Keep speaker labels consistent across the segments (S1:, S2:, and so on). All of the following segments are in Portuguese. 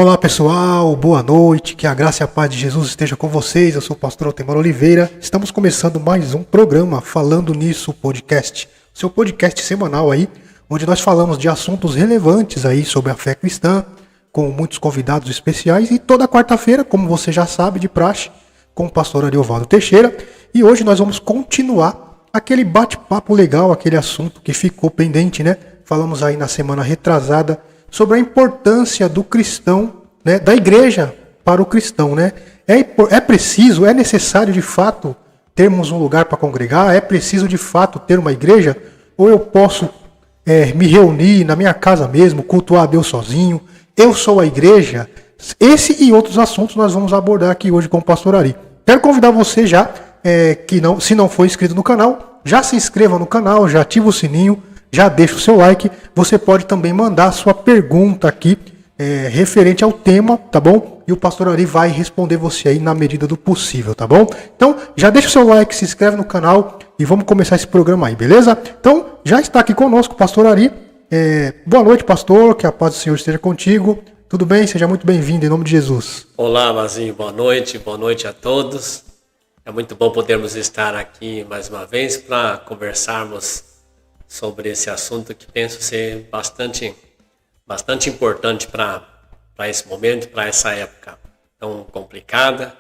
S1: Olá pessoal, boa noite, que a graça e a paz de Jesus esteja com vocês. Eu sou o pastor Altemar Oliveira. Estamos começando mais um programa Falando Nisso Podcast, seu podcast semanal aí, onde nós falamos de assuntos relevantes aí sobre a fé cristã, com muitos convidados especiais, e toda quarta-feira, como você já sabe, de praxe, com o pastor Ariovaldo Teixeira. E hoje nós vamos continuar aquele bate-papo legal, aquele assunto que ficou pendente, né? Falamos aí na semana retrasada sobre a importância do cristão, né, da igreja para o cristão, né? É preciso, é necessário de fato termos um lugar para congregar? É preciso de fato ter uma igreja? Ou eu posso me reunir na minha casa mesmo, cultuar a Deus sozinho? Eu sou a igreja? Esse e outros assuntos nós vamos abordar aqui hoje com o pastor Ari. Quero convidar você já, se não for inscrito no canal, já se inscreva no canal, já ativa o sininho, já deixa o seu like. Você pode também mandar a sua pergunta aqui referente ao tema, tá bom? E o pastor Ari vai responder você aí na medida do possível, tá bom? Então, já deixa o seu like, se inscreve no canal e vamos começar esse programa aí, beleza? Então, já está aqui conosco o pastor Ari. Boa noite, pastor, que a paz do Senhor esteja contigo. Tudo bem? Seja muito bem-vindo, em nome de Jesus.
S2: Olá, Mazinho, boa noite a todos. É muito bom podermos estar aqui mais uma vez para conversarmos sobre esse assunto que penso ser bastante importante para esse momento, para essa época tão complicada,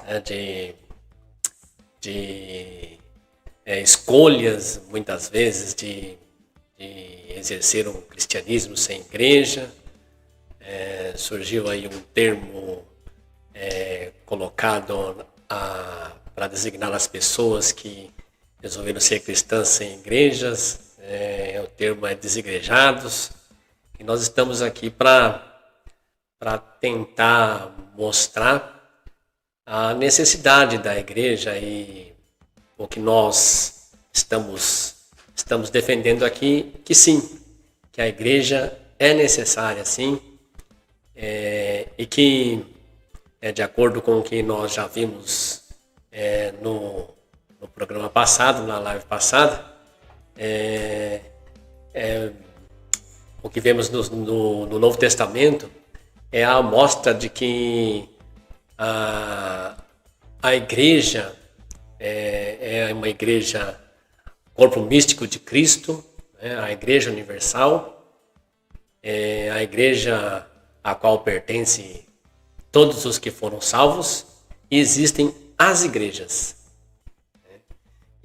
S2: né, de escolhas, muitas vezes, de exercer um cristianismo sem igreja. Surgiu aí um termo colocado para designar as pessoas que resolveram ser cristãs sem igrejas. O termo é desigrejados. E nós estamos aqui para tentar mostrar a necessidade da igreja e o que nós estamos defendendo aqui, que sim, que a igreja é necessária, sim, e que, de acordo com o que nós já vimos no programa passado, na live passada, o que vemos no Novo Testamento é a amostra de que a igreja é uma igreja, corpo místico de Cristo, a igreja universal, a igreja a qual pertence todos os que foram salvos, e existem as igrejas.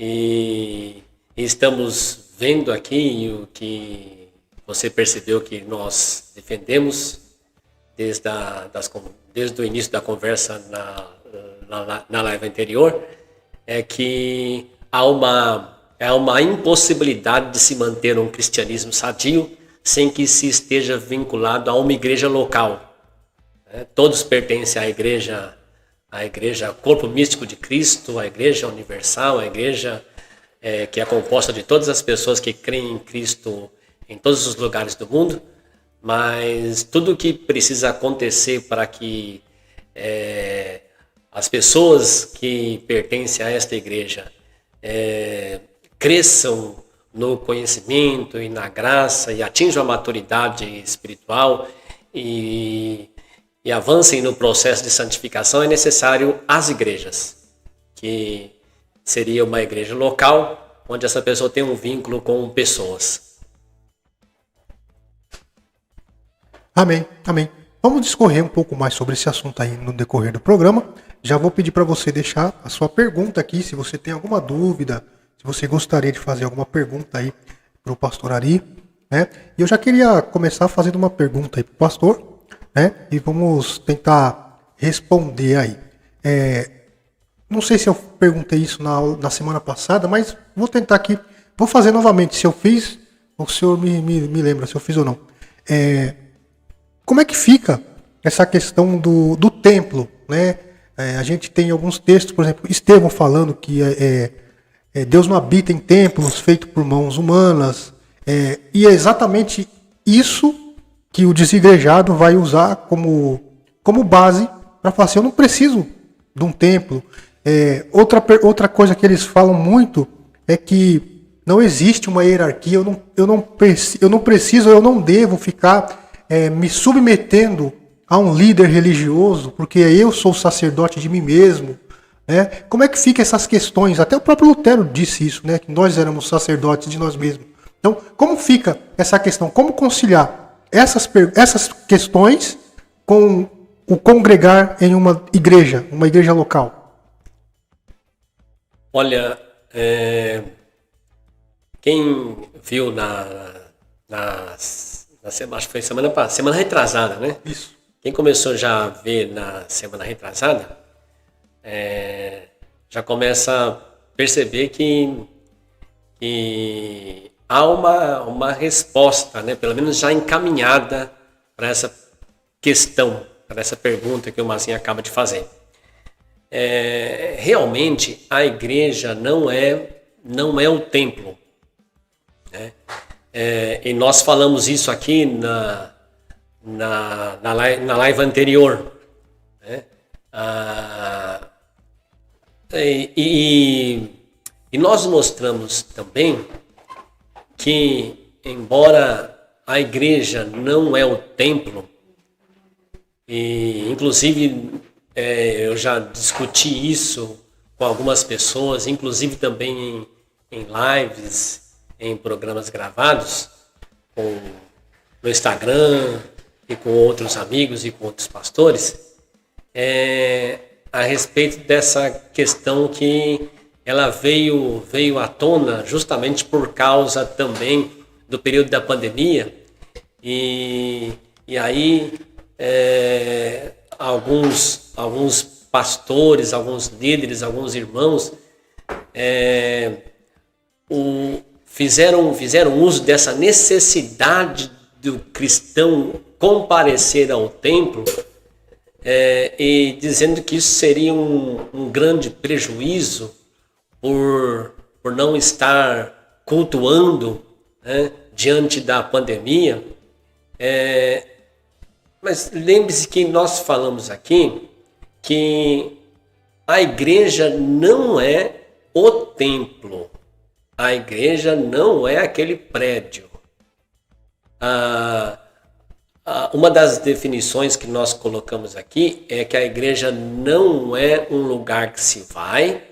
S2: E estamos vendo aqui o que você percebeu que nós defendemos desde o início da conversa na live anterior, é que há uma impossibilidade de se manter um cristianismo sadio sem que se esteja vinculado a uma igreja local. Todos pertencem à igreja corpo místico de Cristo, a igreja universal, a igreja que é composta de todas as pessoas que creem em Cristo em todos os lugares do mundo, mas tudo o que precisa acontecer para que as pessoas que pertencem a esta igreja cresçam no conhecimento e na graça e atinjam a maturidade espiritual e avancem no processo de santificação, é necessário as igrejas, que seria uma igreja local, onde essa pessoa tem um vínculo com pessoas.
S1: Amém, amém. Vamos discorrer um pouco mais sobre esse assunto aí no decorrer do programa. Já vou pedir para você deixar a sua pergunta aqui, se você tem alguma dúvida, se você gostaria de fazer alguma pergunta aí para o pastor Ari, né? E eu já queria começar fazendo uma pergunta aí para o pastor, né? E vamos tentar responder aí. Não sei se eu perguntei isso na semana passada, mas vou tentar aqui, vou fazer novamente. Se eu fiz, o senhor me lembra se eu fiz ou não. Como é que fica essa questão do templo, né? A gente tem alguns textos, por exemplo, Estevão falando que Deus não habita em templos feitos por mãos humanas, e é exatamente isso que o desigrejado vai usar como base para falar assim: eu não preciso de um templo. Outra coisa que eles falam muito é que não existe uma hierarquia, eu não preciso, eu não devo ficar me submetendo a um líder religioso, porque eu sou sacerdote de mim mesmo, né? Como é que fica essas questões? Até o próprio Lutero disse isso, né? Que nós éramos sacerdotes de nós mesmos. Então, como fica essa questão? Como conciliar essas questões com o congregar em uma igreja local?
S2: Olha, quem viu acho que foi semana retrasada, né?
S1: Isso.
S2: Quem começou já a ver na semana retrasada, já começa a perceber que há uma resposta, né? Pelo menos já encaminhada para essa questão, para essa pergunta que o Mazinho acaba de fazer. Realmente a igreja não é o templo, né? E nós falamos isso aqui na live anterior, né? E nós mostramos também que, embora a igreja não é o templo, e inclusive eu já discuti isso com algumas pessoas, inclusive também em lives, em programas gravados, no Instagram e com outros amigos e com outros pastores, a respeito dessa questão que ela veio à tona justamente por causa também do período da pandemia, e aí alguns pastores, alguns líderes, alguns irmãos fizeram uso dessa necessidade do cristão comparecer ao templo, e dizendo que isso seria um grande prejuízo por não estar cultuando, né, diante da pandemia. Mas lembre-se que nós falamos aqui que a igreja não é o templo. A igreja não é aquele prédio. Uma das definições que nós colocamos aqui é que a igreja não é um lugar que se vai,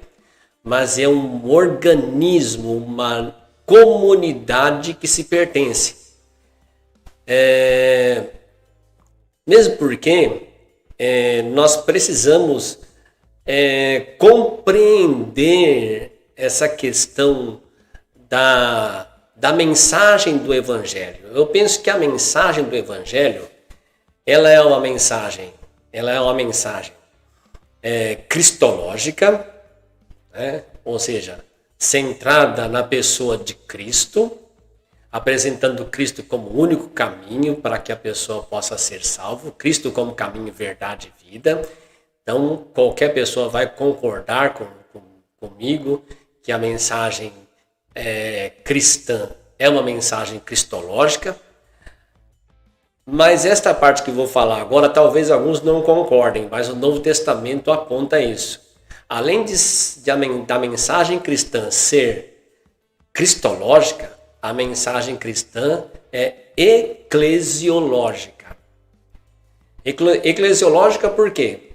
S2: mas é um organismo, uma comunidade que se pertence. Mesmo porque nós precisamos compreender essa questão da mensagem do Evangelho. Eu penso que a mensagem do Evangelho, ela é uma mensagem cristológica, né? Ou seja, centrada na pessoa de Cristo, apresentando Cristo como o único caminho para que a pessoa possa ser salvo, Cristo como caminho, verdade e vida. Então, qualquer pessoa vai concordar comigo que a mensagem cristã é uma mensagem cristológica. Mas esta parte que vou falar agora, talvez alguns não concordem, mas o Novo Testamento aponta isso. Além da mensagem cristã ser cristológica, a mensagem cristã é eclesiológica. Eclesiológica por quê?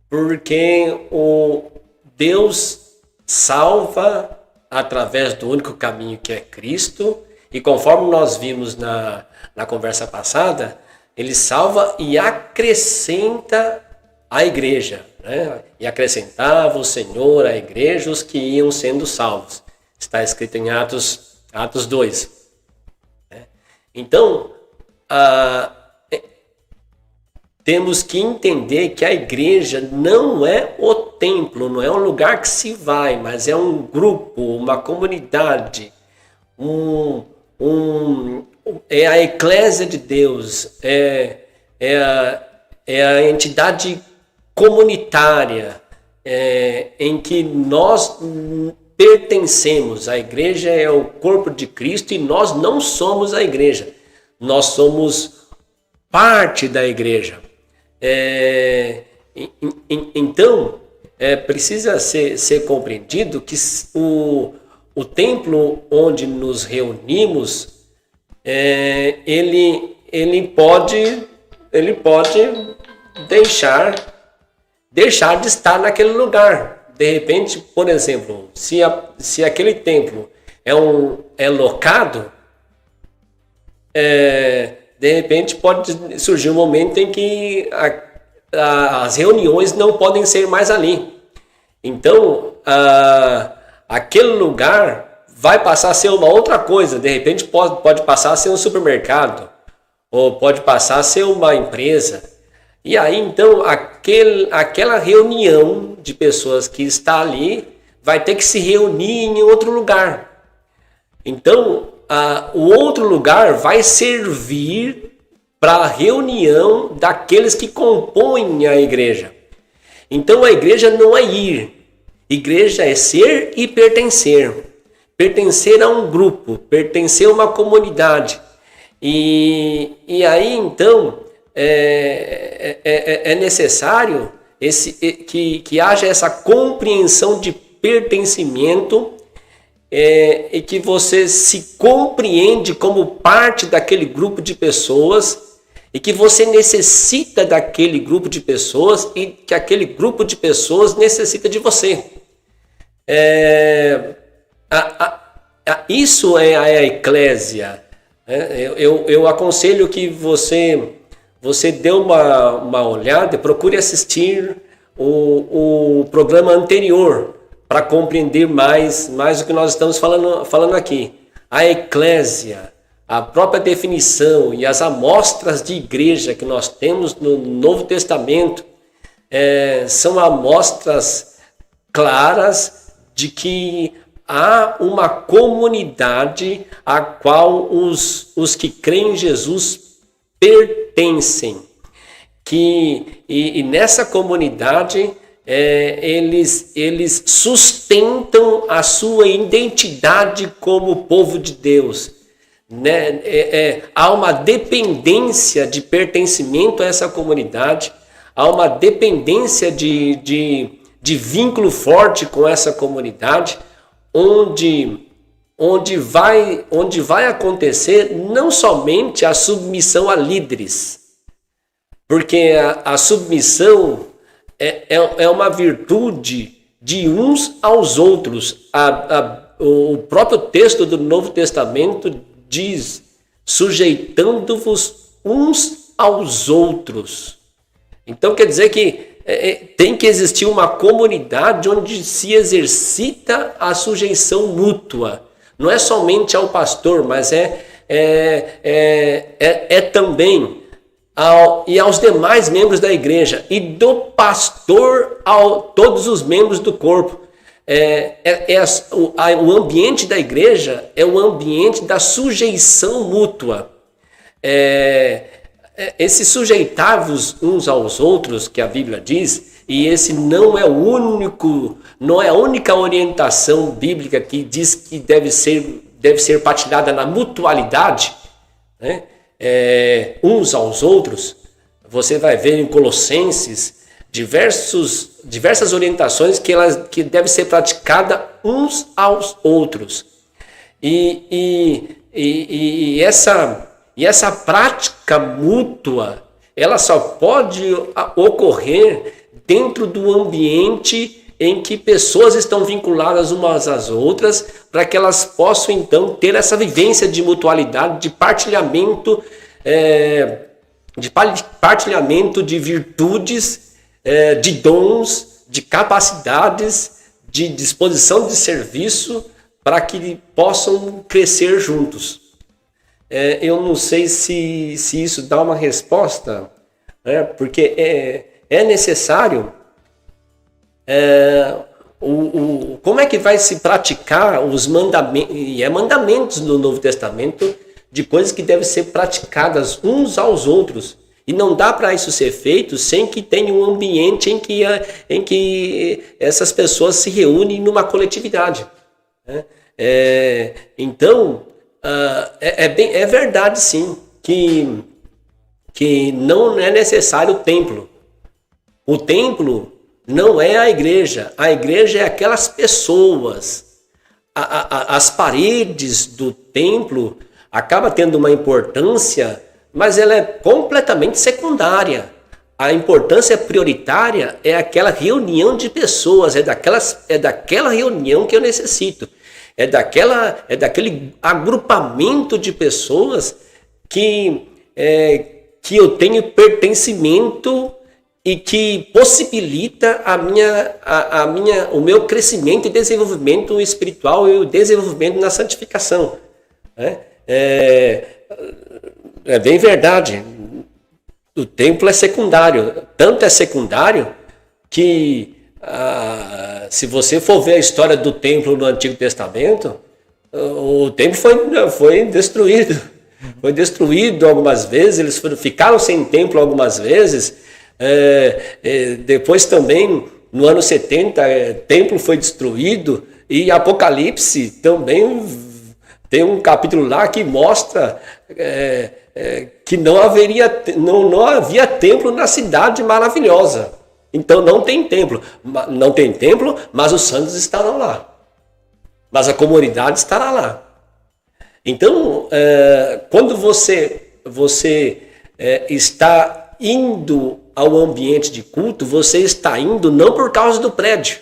S2: Porque o Deus salva através do único caminho que é Cristo, e conforme nós vimos na conversa passada, ele salva e acrescenta a igreja, né? E acrescentava o Senhor à igreja os que iam sendo salvos. Está escrito em Atos 2. Então, temos que entender que a igreja não é o templo, não é um lugar que se vai, mas é um grupo, uma comunidade, é a eclésia de Deus, é a entidade comunitária em que nós pertencemos. A igreja é o corpo de Cristo e nós não somos a igreja, nós somos parte da igreja. Então, precisa ser compreendido que o templo onde nos reunimos, ele pode deixar de estar naquele lugar. De repente, por exemplo, se aquele templo é locado, de repente pode surgir um momento em que as reuniões não podem ser mais ali. Então, aquele lugar vai passar a ser uma outra coisa. De repente pode passar a ser um supermercado, ou pode passar a ser uma empresa. E aí, então, aquela reunião de pessoas que está ali vai ter que se reunir em outro lugar. Então, o outro lugar vai servir para a reunião daqueles que compõem a igreja. Então, a igreja não é ir. Igreja é ser e pertencer. Pertencer a um grupo, pertencer a uma comunidade. E aí, então, é necessário que haja essa compreensão de pertencimento, e que você se compreende como parte daquele grupo de pessoas, e que você necessita daquele grupo de pessoas, e que aquele grupo de pessoas necessita de você. Isso é a eclésia. Eu aconselho que você dê uma olhada e procure assistir o programa anterior para compreender mais o que nós estamos falando aqui. A eclésia, a própria definição e as amostras de igreja que nós temos no Novo Testamento são amostras claras de que há uma comunidade a qual os que creem em Jesus pertencem. E nessa comunidade eles sustentam a sua identidade como povo de Deus. Há uma dependência de pertencimento a essa comunidade, há uma dependência de vínculo forte com essa comunidade, onde vai acontecer não somente a submissão a líderes, porque a submissão é uma virtude de uns aos outros. O próprio texto do Novo Testamento diz: sujeitando-vos uns aos outros. Então quer dizer que tem que existir uma comunidade onde se exercita a sujeição mútua. Não é somente ao pastor, mas também aos demais membros da igreja, e do pastor a todos os membros do corpo. O ambiente da igreja é o ambiente da sujeição mútua. Esse sujeitar-vos uns aos outros, que a Bíblia diz, e esse não é a única orientação bíblica que diz que deve ser partilhada na mutualidade, né? Uns aos outros. Você vai ver em Colossenses diversas orientações que devem ser praticadas uns aos outros. E essa prática mútua, ela só pode ocorrer dentro do ambiente em que pessoas estão vinculadas umas às outras, para que elas possam então ter essa vivência de mutualidade, de partilhamento, de virtudes, de dons, de capacidades, de disposição de serviço, para que possam crescer juntos. Eu não sei se isso dá uma resposta, porque é necessário. Como é que vai se praticar os mandamentos? E mandamentos no Novo Testamento de coisas que devem ser praticadas uns aos outros. E não dá para isso ser feito sem que tenha um ambiente em que essas pessoas se reúnem numa coletividade. Então, é verdade sim que não é necessário o templo. O templo não é a igreja é aquelas pessoas. As paredes do templo acabam tendo uma importância mas ela é completamente secundária. A importância prioritária é aquela reunião de pessoas, é daquela reunião que eu necessito. É daquele agrupamento de pessoas que eu tenho pertencimento e que possibilita o meu crescimento e desenvolvimento espiritual e o desenvolvimento na santificação. É bem verdade. O templo é secundário. Tanto é secundário que, se você for ver a história do templo no Antigo Testamento, o templo foi destruído. Foi destruído algumas vezes, eles ficaram sem templo algumas vezes. Depois também, no ano 70, o templo foi destruído. E Apocalipse também tem um capítulo lá que mostra que não havia templo na cidade maravilhosa. Então não tem templo, mas os santos estarão lá. Mas a comunidade estará lá. Então, quando você está indo ao ambiente de culto, você está indo não por causa do prédio,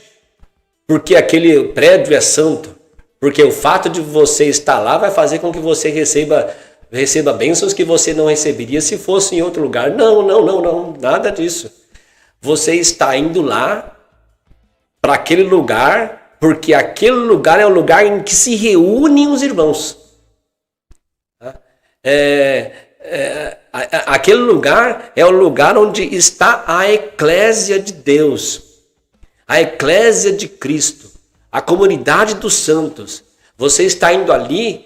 S2: porque aquele prédio é santo, porque o fato de você estar lá vai fazer com que você receba bênçãos que você não receberia se fosse em outro lugar. Não, nada disso. Você está indo lá para aquele lugar, porque aquele lugar é o lugar em que se reúnem os irmãos. Aquele lugar é o lugar onde está a eclésia de Deus, a eclésia de Cristo, a comunidade dos santos. Você está indo ali,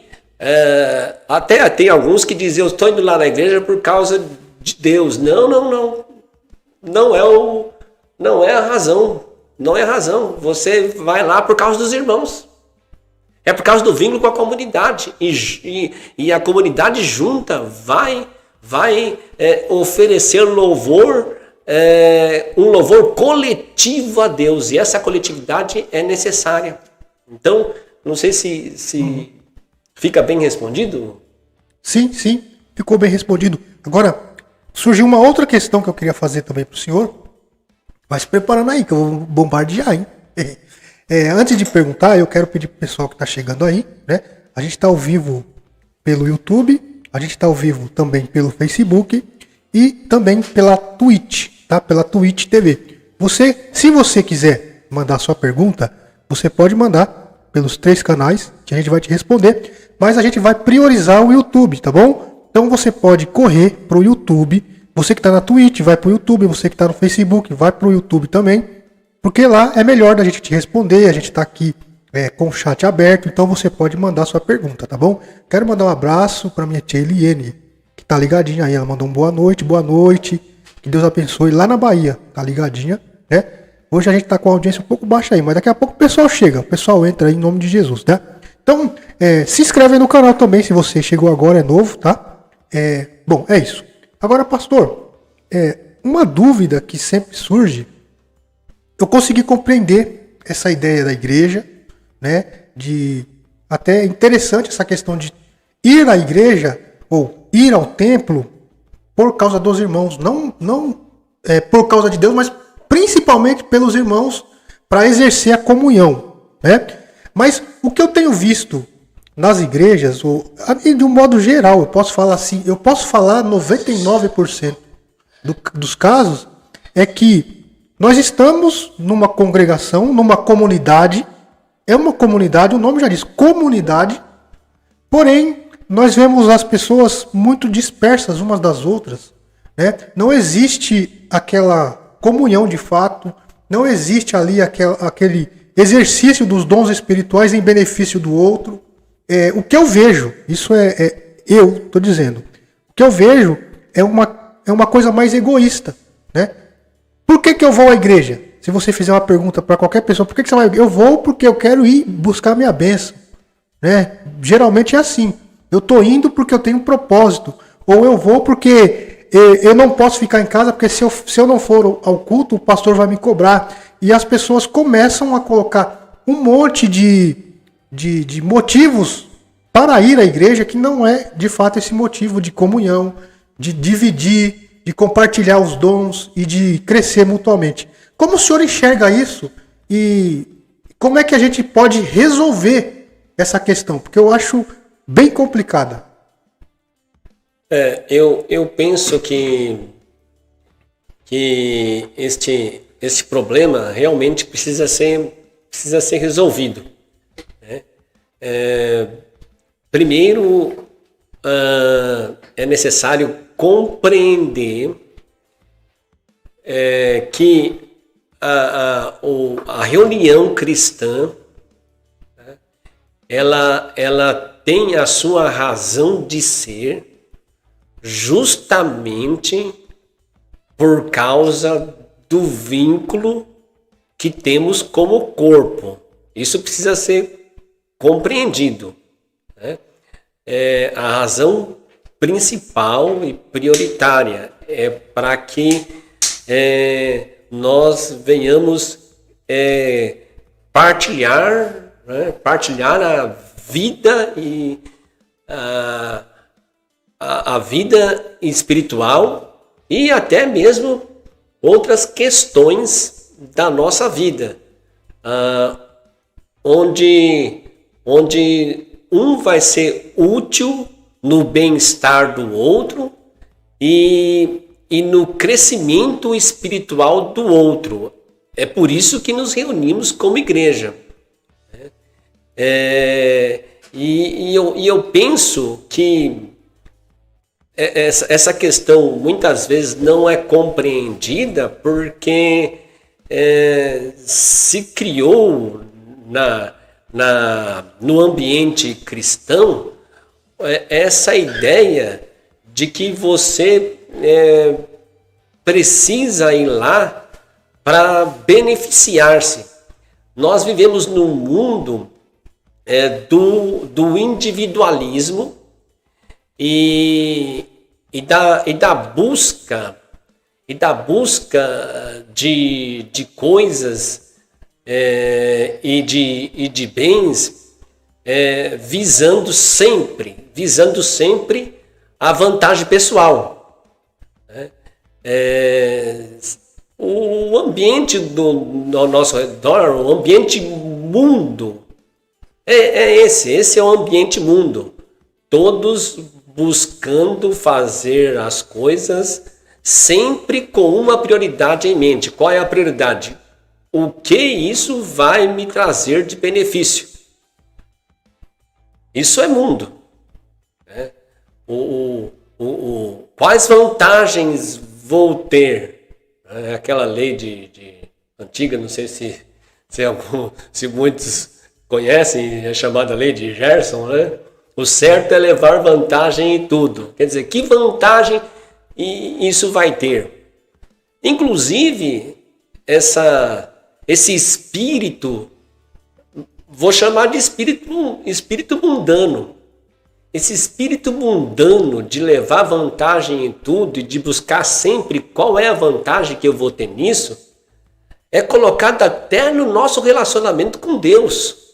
S2: até tem alguns que dizem, eu estou indo lá na igreja por causa de Deus. Não é a razão. Não é a razão. Você vai lá por causa dos irmãos. É por causa do vínculo com a comunidade. E a comunidade junta vai oferecer louvor, um louvor coletivo a Deus. E essa coletividade é necessária. Então, não sei se fica bem respondido?
S1: Sim, ficou bem respondido. Agora, surgiu uma outra questão que eu queria fazer também para o senhor. Vai se preparando aí, que eu vou bombardear, hein? Antes de perguntar, eu quero pedir para o pessoal que está chegando aí, né? A gente está ao vivo pelo YouTube, a gente está ao vivo também pelo Facebook e também pela Twitch, tá? Pela Twitch TV. Se você quiser mandar sua pergunta, você pode mandar pelos 3 canais que a gente vai te responder, mas a gente vai priorizar o YouTube, tá bom? Então você pode correr para o YouTube. Você que está na Twitch vai para o YouTube, você que está no Facebook vai para o YouTube também, porque lá é melhor da gente te responder, a gente está aqui com o chat aberto, então você pode mandar sua pergunta, tá bom? Quero mandar um abraço para minha tia Eliene, que tá ligadinha aí, ela mandou um boa noite, que Deus abençoe lá na Bahia, tá ligadinha, né? Hoje a gente tá com a audiência um pouco baixa aí, mas daqui a pouco o pessoal chega, o pessoal entra aí em nome de Jesus, né? Então, se inscreve aí no canal também, se você chegou agora, é novo, tá? Bom, é isso. Agora, pastor, uma dúvida que sempre surge, eu consegui compreender essa ideia da igreja, né? Até interessante essa questão de ir à igreja ou ir ao templo por causa dos irmãos, não por causa de Deus, mas principalmente pelos irmãos para exercer a comunhão, né? Mas o que eu tenho visto nas igrejas, de um modo geral, eu posso falar assim, 99% dos casos, é que nós estamos numa congregação, numa comunidade, é uma comunidade, o nome já diz, comunidade, porém, nós vemos as pessoas muito dispersas umas das outras, né? Não existe aquela comunhão de fato, não existe ali aquele exercício dos dons espirituais em benefício do outro. O que eu vejo, isso eu estou dizendo, o que eu vejo é uma coisa mais egoísta, né? Por que eu vou à igreja? Se você fizer uma pergunta para qualquer pessoa, por que você vai? Eu vou porque eu quero ir buscar minha bênção, né? Geralmente é assim. Eu estou indo porque eu tenho um propósito, ou eu vou porque eu não posso ficar em casa porque se eu não for ao culto, o pastor vai me cobrar. E as pessoas começam a colocar um monte de motivos para ir à igreja que não é de fato esse motivo de comunhão, de dividir, de compartilhar os dons e de crescer mutuamente. Como o senhor enxerga isso e como é que a gente pode resolver essa questão? Porque eu acho bem complicada.
S2: Eu penso que este problema realmente precisa ser resolvido, né? Primeiro, é necessário compreender que a reunião cristã, né, ela tem a sua razão de ser justamente por causa do vínculo que temos como corpo. Isso precisa ser compreendido, né? A razão principal e prioritária é para que nós venhamos partilhar, né? Partilhar a vida e a vida espiritual e até mesmo outras questões da nossa vida, onde um vai ser útil no bem-estar do outro e no crescimento espiritual do outro. É por isso que nos reunimos como igreja. E eu penso que essa questão muitas vezes não é compreendida porque se criou no ambiente cristão essa ideia de que você precisa ir lá para beneficiar-se. Nós vivemos num mundo do individualismo e da busca de coisas e de bens, visando sempre a vantagem pessoal, né? O ambiente ao nosso redor, o ambiente mundo, esse é o ambiente mundo. Todos buscando fazer as coisas sempre com uma prioridade em mente. Qual é a prioridade? O que isso vai me trazer de benefício? Isso é mundo, né? Quais vantagens vou ter? Aquela lei antiga, não sei se muitos conhecem, é chamada lei de Gerson, né? O certo é levar vantagem em tudo. Quer dizer, que vantagem isso vai ter? Inclusive, esse espírito, vou chamar de espírito mundano. Esse espírito mundano de levar vantagem em tudo e de buscar sempre qual é a vantagem que eu vou ter nisso, é colocado até no nosso relacionamento com Deus.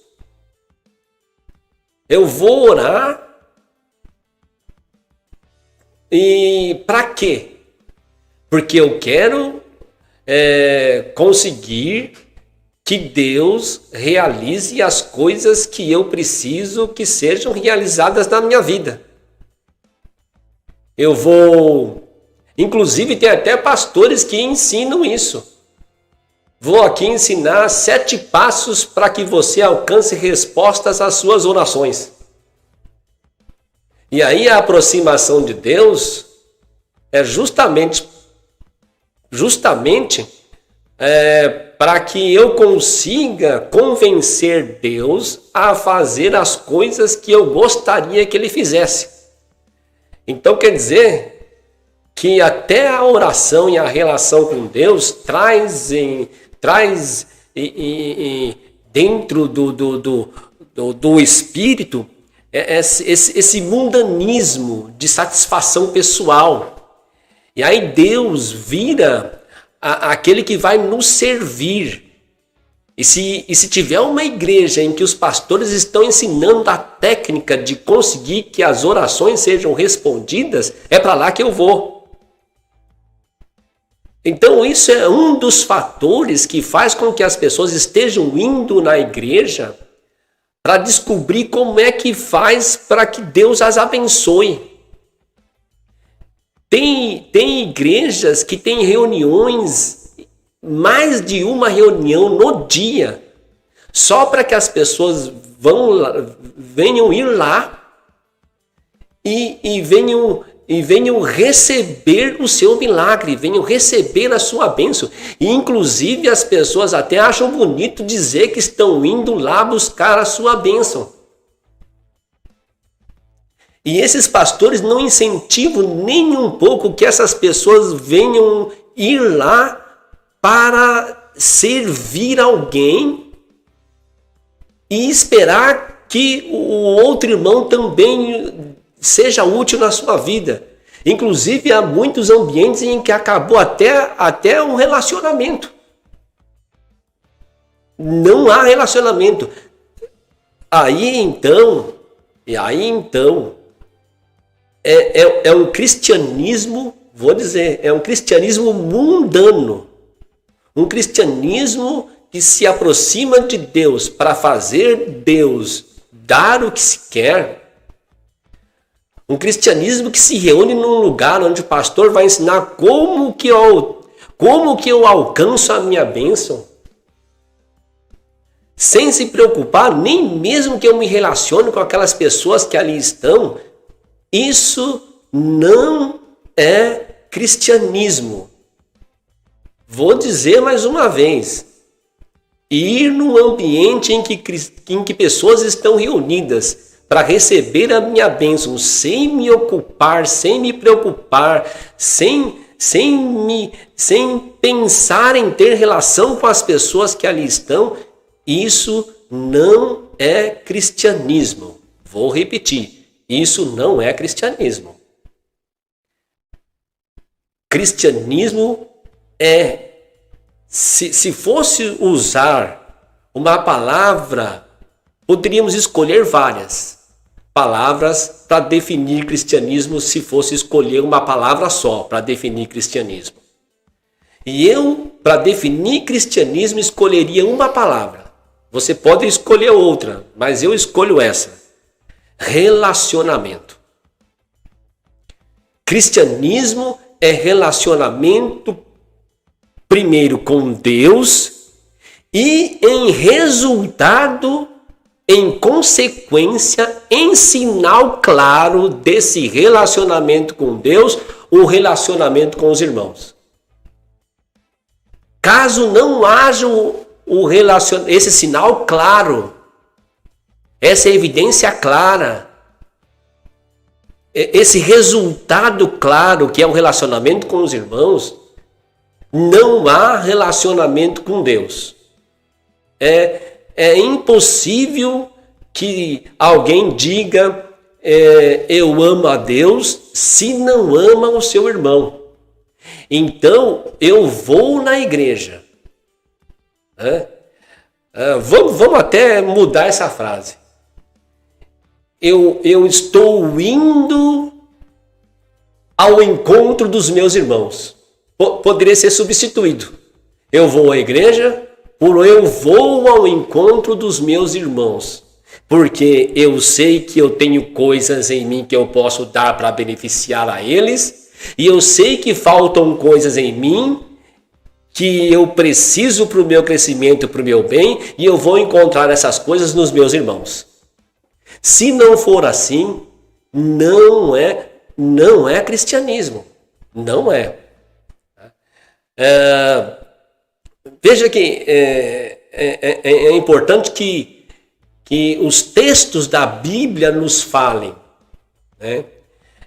S2: Eu vou orar e para quê? Porque eu quero conseguir que Deus realize as coisas que eu preciso que sejam realizadas na minha vida. Eu vou... Inclusive, tem até pastores que ensinam isso. Vou aqui ensinar 7 passos para que você alcance respostas às suas orações. E aí a aproximação de Deus é justamente para que eu consiga convencer Deus a fazer as coisas que eu gostaria que Ele fizesse. Então quer dizer que até a oração e a relação com Deus traz dentro do espírito esse mundanismo de satisfação pessoal. E aí Deus vira aquele que vai nos servir. E se tiver uma igreja em que os pastores estão ensinando a técnica de conseguir que as orações sejam respondidas, é para lá que eu vou. Então isso é um dos fatores que faz com que as pessoas estejam indo na igreja para descobrir como é que faz para que Deus as abençoe. Tem igrejas que têm reuniões, mais de uma reunião no dia, só para que as pessoas venham ir lá e venham receber o seu milagre, venham receber a sua bênção. E inclusive as pessoas até acham bonito dizer que estão indo lá buscar a sua bênção. E esses pastores não incentivam nem um pouco que essas pessoas venham ir lá para servir alguém e esperar que o outro irmão também seja útil na sua vida. Inclusive, há muitos ambientes em que acabou até um relacionamento. Não há relacionamento. Aí então, é um cristianismo, vou dizer, é um cristianismo mundano. Um cristianismo que se aproxima de Deus para fazer Deus dar o que se quer. Um cristianismo que se reúne num lugar onde o pastor vai ensinar como que eu alcanço a minha bênção. Sem se preocupar nem mesmo que eu me relacione com aquelas pessoas que ali estão. Isso não é cristianismo. Vou dizer mais uma vez. Ir num ambiente em que pessoas estão reunidas para receber a minha bênção, sem me ocupar, sem me preocupar, sem pensar em ter relação com as pessoas que ali estão, isso não é cristianismo. Vou repetir, isso não é cristianismo. Cristianismo é, se fosse usar uma palavra, poderíamos escolher várias palavras para definir cristianismo, se fosse escolher uma palavra só para definir cristianismo. E eu, para definir cristianismo, escolheria uma palavra. Você pode escolher outra, mas eu escolho essa. Relacionamento. Cristianismo é relacionamento primeiro com Deus e em resultado, em consequência, em sinal claro desse relacionamento com Deus, o relacionamento com os irmãos. Caso não haja esse sinal claro, essa evidência clara, esse resultado claro que é o relacionamento com os irmãos, não há relacionamento com Deus. É impossível que alguém diga eu amo a Deus se não ama o seu irmão. Então eu vou na igreja. Vamos até mudar essa frase. Eu estou indo ao encontro dos meus irmãos. Poderia ser substituído. Eu vou à igreja por eu vou ao encontro dos meus irmãos. Porque eu sei que eu tenho coisas em mim que eu posso dar para beneficiar a eles. E eu sei que faltam coisas em mim que eu preciso para o meu crescimento, para o meu bem. E eu vou encontrar essas coisas nos meus irmãos. Se não for assim, não é cristianismo. Não é. Veja que é importante que os textos da Bíblia nos falem. Né?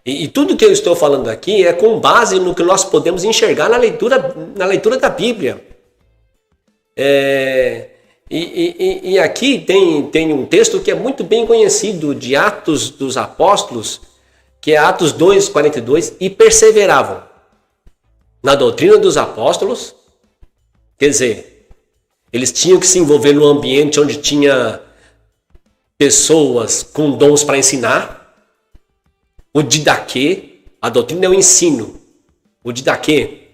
S2: E tudo que eu estou falando aqui é com base no que nós podemos enxergar na leitura da Bíblia. E aqui tem um texto que é muito bem conhecido de Atos dos Apóstolos, que é Atos 2:42, e perseveravam na doutrina dos apóstolos, quer dizer, Eles tinham que se envolver num ambiente onde tinha pessoas com dons para ensinar. O didaquê, a doutrina é o ensino. O didaquê,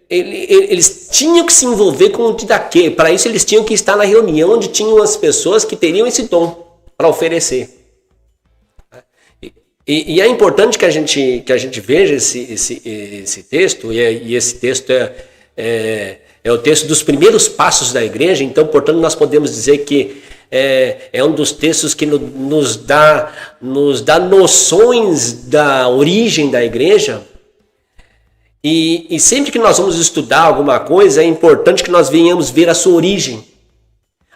S2: eles tinham que se envolver com o didaquê. Para isso eles tinham que estar na reunião onde tinham as pessoas que teriam esse dom para oferecer. E é importante que a gente veja esse texto, e esse texto é o texto dos primeiros passos da igreja. Então, portanto, nós podemos dizer que é um dos textos que nos dá noções da origem da igreja. E sempre que nós vamos estudar alguma coisa, é importante que nós venhamos ver a sua origem.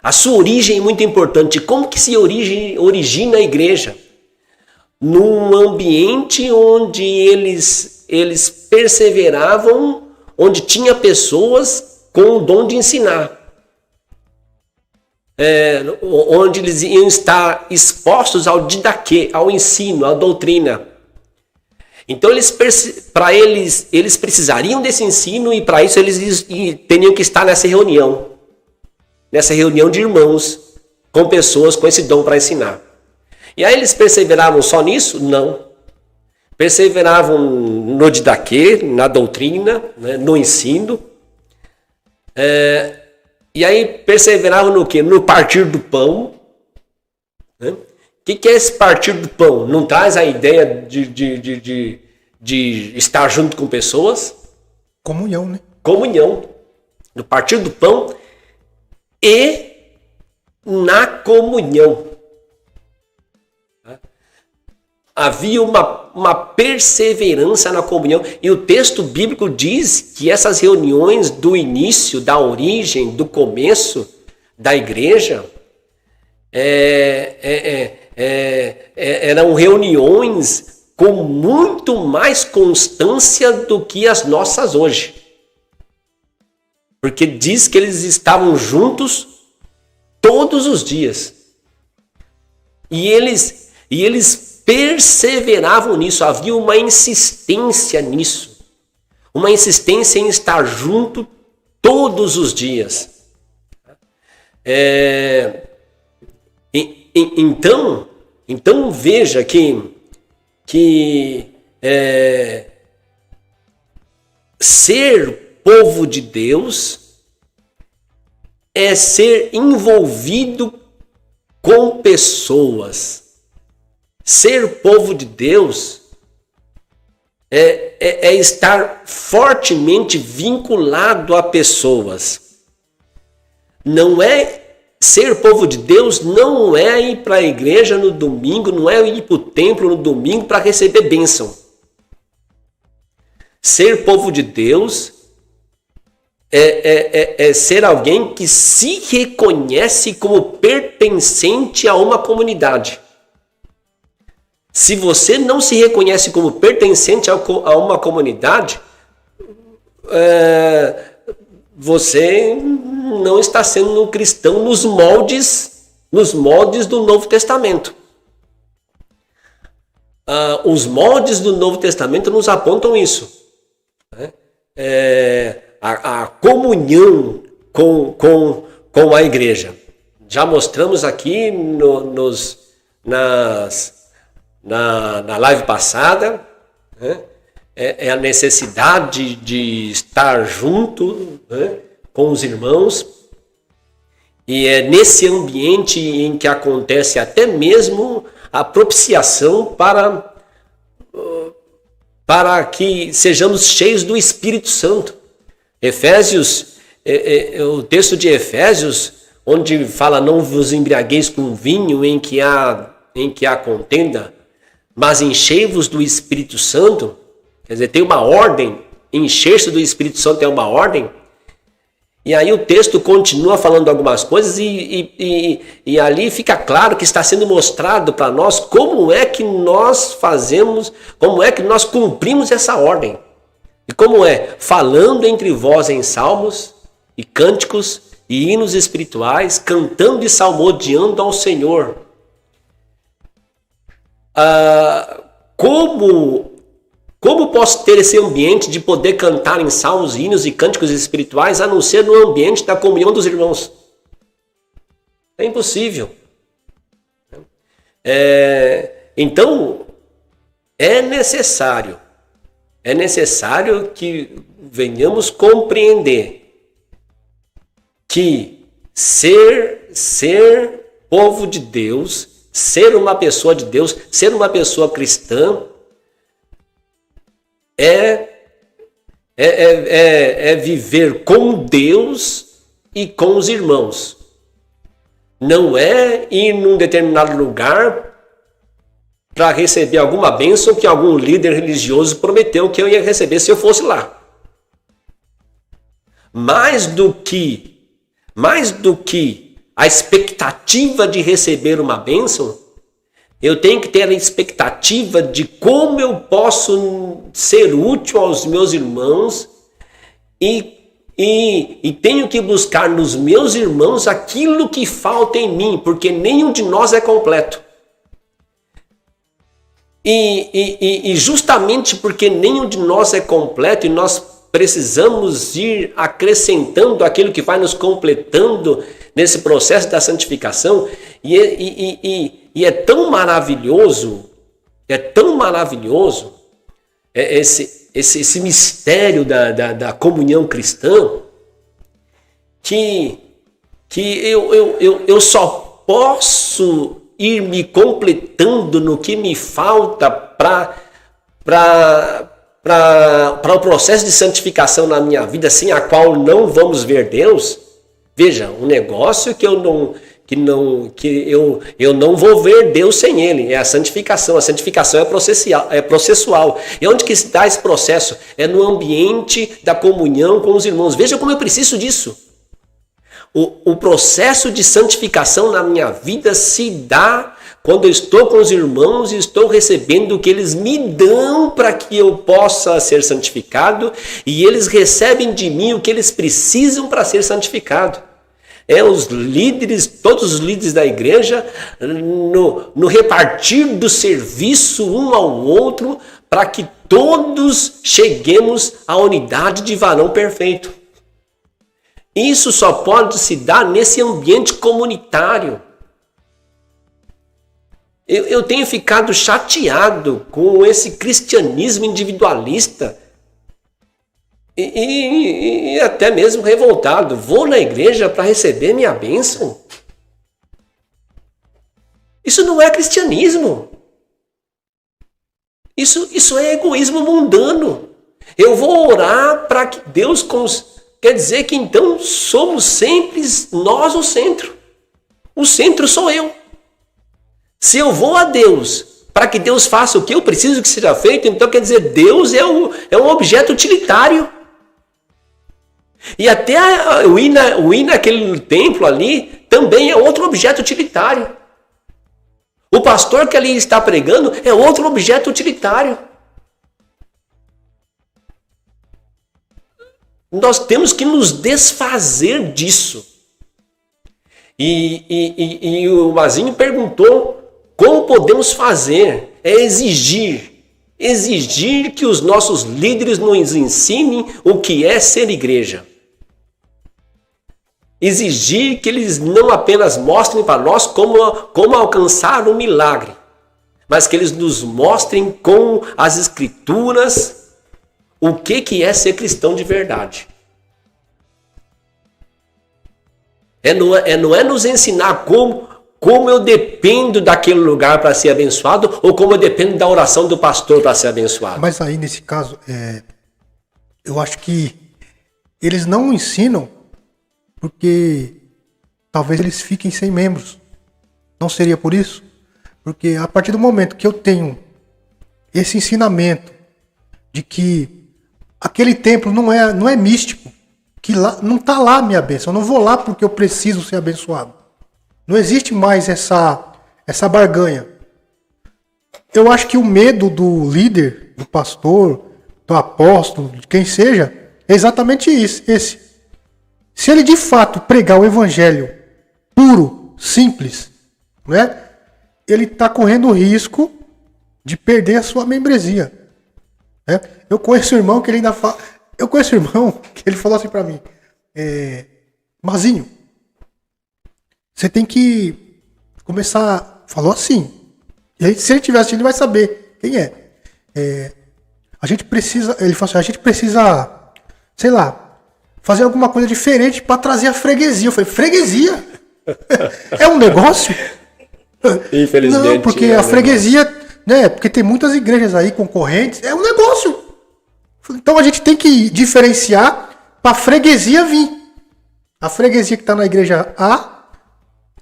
S2: A sua origem é muito importante. Como que se origina a igreja? Num ambiente onde eles perseveravam, onde tinha pessoas com o dom de ensinar. Onde eles iam estar expostos ao didaquê, ao ensino, à doutrina. Então, eles precisariam desse ensino, e para isso eles teriam que estar nessa reunião de irmãos, com pessoas com esse dom para ensinar. E aí eles perseveravam só nisso? Não. Perseveravam no didaquê, na doutrina, né, no ensino. E aí perseveravam no quê? No partir do pão. Né? O que é esse partir do pão? Não traz a ideia de estar junto com pessoas?
S1: Comunhão, né?
S2: Comunhão. No partir do pão e na comunhão. Havia uma perseverança na comunhão. E o texto bíblico diz que essas reuniões do início, da origem, do começo da igreja, eram reuniões com muito mais constância do que as nossas hoje. Porque diz que eles estavam juntos todos os dias. E eles perseveravam nisso, havia uma insistência nisso. Uma insistência em estar junto todos os dias. Então veja que ser povo de Deus é ser envolvido com pessoas. Ser povo de Deus é estar fortemente vinculado a pessoas. Não é ser povo de Deus, não é ir para a igreja no domingo, não é ir para o templo no domingo para receber bênção. Ser povo de Deus é ser alguém que se reconhece como pertencente a uma comunidade. Se você não se reconhece como pertencente a uma comunidade, você não está sendo um cristão nos moldes do Novo Testamento. Os moldes do Novo Testamento nos apontam isso. Né? A comunhão com a igreja. Já mostramos aqui na live passada, né? É a necessidade de estar junto, né, com os irmãos, e é nesse ambiente em que acontece até mesmo a propiciação para que sejamos cheios do Espírito Santo. O texto de Efésios, onde fala: não vos embriagueis com vinho em que há contenda, mas enchei-vos do Espírito Santo. Quer dizer, tem uma ordem, encher-se do Espírito Santo é uma ordem. E aí o texto continua falando algumas coisas e ali fica claro que está sendo mostrado para nós como é que nós fazemos, como é que nós cumprimos essa ordem. E como é? Falando entre vós em salmos e cânticos e hinos espirituais, cantando e salmodiando ao Senhor. Como posso ter esse ambiente de poder cantar em salmos, hinos e cânticos espirituais, a não ser no ambiente da comunhão dos irmãos? É impossível. Então, é necessário que venhamos compreender que ser povo de Deus, ser uma pessoa de Deus, ser uma pessoa cristã, é viver com Deus e com os irmãos. Não é ir num determinado lugar para receber alguma bênção que algum líder religioso prometeu que eu ia receber se eu fosse lá. Mais do que a expectativa de receber uma bênção, eu tenho que ter a expectativa de como eu posso ser útil aos meus irmãos e tenho que buscar nos meus irmãos aquilo que falta em mim, porque nenhum de nós é completo. E justamente porque nenhum de nós é completo e nós precisamos ir acrescentando aquilo que vai nos completando nesse processo da santificação, e é tão maravilhoso esse mistério da comunhão cristã, que eu só posso ir me completando no que me falta para o processo de santificação na minha vida, sem a qual não vamos ver Deus. Veja, um negócio que eu não vou ver Deus sem Ele, é a santificação. A santificação é processual. E onde que se dá esse processo? É no ambiente da comunhão com os irmãos. Veja como eu preciso disso. O processo de santificação na minha vida se dá quando eu estou com os irmãos e estou recebendo o que eles me dão para que eu possa ser santificado, e eles recebem de mim o que eles precisam para ser santificado. Os líderes, todos os líderes da igreja, no repartir do serviço um ao outro, para que todos cheguemos à unidade de varão perfeito. Isso só pode se dar nesse ambiente comunitário. Eu tenho ficado chateado com esse cristianismo individualista e até mesmo revoltado. Vou na igreja para receber minha bênção? Isso não é cristianismo. Isso é egoísmo mundano. Eu vou orar para que Deus... Quer dizer que então somos sempre nós o centro. O centro sou eu. Se eu vou a Deus para que Deus faça o que eu preciso que seja feito, então quer dizer, Deus é um objeto utilitário. E até o ir naquele templo ali também é outro objeto utilitário. O pastor que ali está pregando é outro objeto utilitário. Nós temos que nos desfazer disso. E o Mazinho perguntou como podemos fazer. É exigir que os nossos líderes nos ensinem o que é ser igreja. Exigir que eles não apenas mostrem para nós como alcançar um milagre, mas que eles nos mostrem com as escrituras o que é ser cristão de verdade. Não é nos ensinar como eu dependo daquele lugar para ser abençoado, ou como eu dependo da oração do pastor para ser abençoado.
S1: Mas aí, nesse caso, eu acho que eles não ensinam porque talvez eles fiquem sem membros. Não seria por isso? Porque a partir do momento que eu tenho esse ensinamento de que aquele templo não é místico, que lá, não está lá a minha bênção, eu não vou lá porque eu preciso ser abençoado. Não existe mais essa barganha. Eu acho que o medo do líder, do pastor, do apóstolo, de quem seja, é exatamente esse. Se ele de fato pregar o evangelho puro, simples, ele está correndo o risco de perder a sua membresia. né? Eu conheço um irmão que ele ainda fala. Eu conheço um irmão que ele falou assim pra mim: Mazinho, você tem que começar. Falou assim. E aí, se ele estiver assistindo, ele vai saber quem é. A gente precisa. Ele falou assim: a gente precisa, sei lá, fazer alguma coisa diferente pra trazer a freguesia. Eu falei: freguesia? É um negócio?
S2: Infelizmente.
S1: Não, porque a freguesia, né? Porque tem muitas igrejas aí concorrentes. É um negócio. Então a gente tem que diferenciar pra freguesia vir. A freguesia que está na igreja A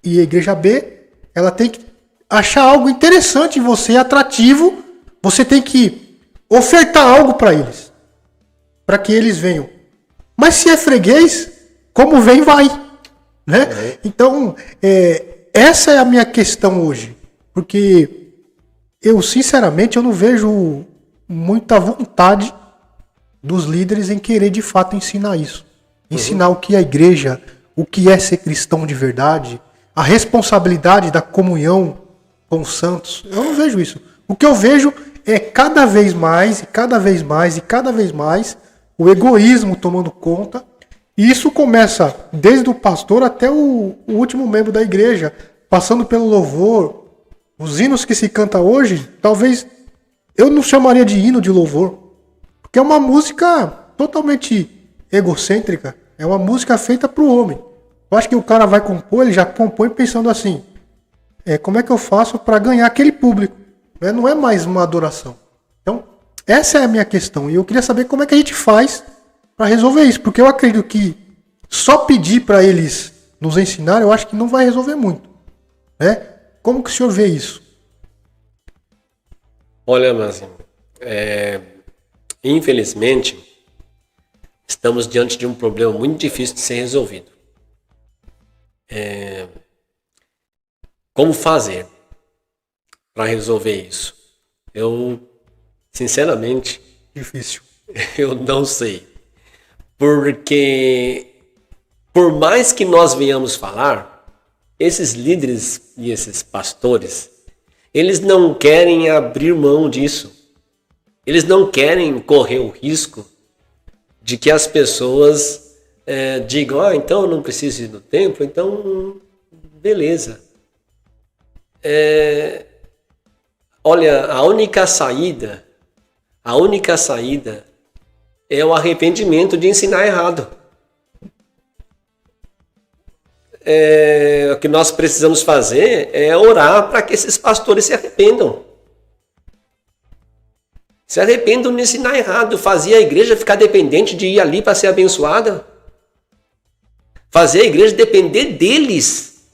S1: e a igreja B, ela tem que achar algo interessante em você, atrativo. Você tem que ofertar algo para eles, para que eles venham. Mas se é freguês, como vem, vai. Né? Uhum. Então, essa é a minha questão hoje. Porque eu, sinceramente, eu não vejo muita vontade dos líderes em querer, de fato, ensinar isso. Ensinar o que é a igreja, o que é ser cristão de verdade, a responsabilidade da comunhão com os santos. Eu não vejo isso. O que eu vejo é cada vez mais, e cada vez mais, e cada vez mais, o egoísmo tomando conta. E isso começa desde o pastor até o último membro da igreja, passando pelo louvor. Os hinos que se canta hoje, talvez eu não chamaria de hino de louvor, porque é uma música totalmente egocêntrica. É uma música feita para o homem. Eu acho que o cara vai compor, ele já compõe pensando assim: como é que eu faço para ganhar aquele público? Não é mais uma adoração. Então, essa é a minha questão. E eu queria saber como é que a gente faz para resolver isso. Porque eu acredito que só pedir para eles nos ensinar, eu acho que não vai resolver muito. Né? Como que o senhor vê isso?
S2: Olha, Mazinho, infelizmente, estamos diante de um problema muito difícil de ser resolvido. Como fazer para resolver isso? Eu, sinceramente,
S1: difícil.
S2: Eu não sei. Porque, por mais que nós venhamos falar, esses líderes e esses pastores, eles não querem abrir mão disso. Eles não querem correr o risco de que as pessoas digam: então eu não preciso ir no templo, então beleza. Olha, a única saída é o arrependimento de ensinar errado. O que nós precisamos fazer é orar para que esses pastores se arrependam. Se arrependam de ensinar errado, fazer a igreja ficar dependente de ir ali para ser abençoada. Fazer a igreja depender deles,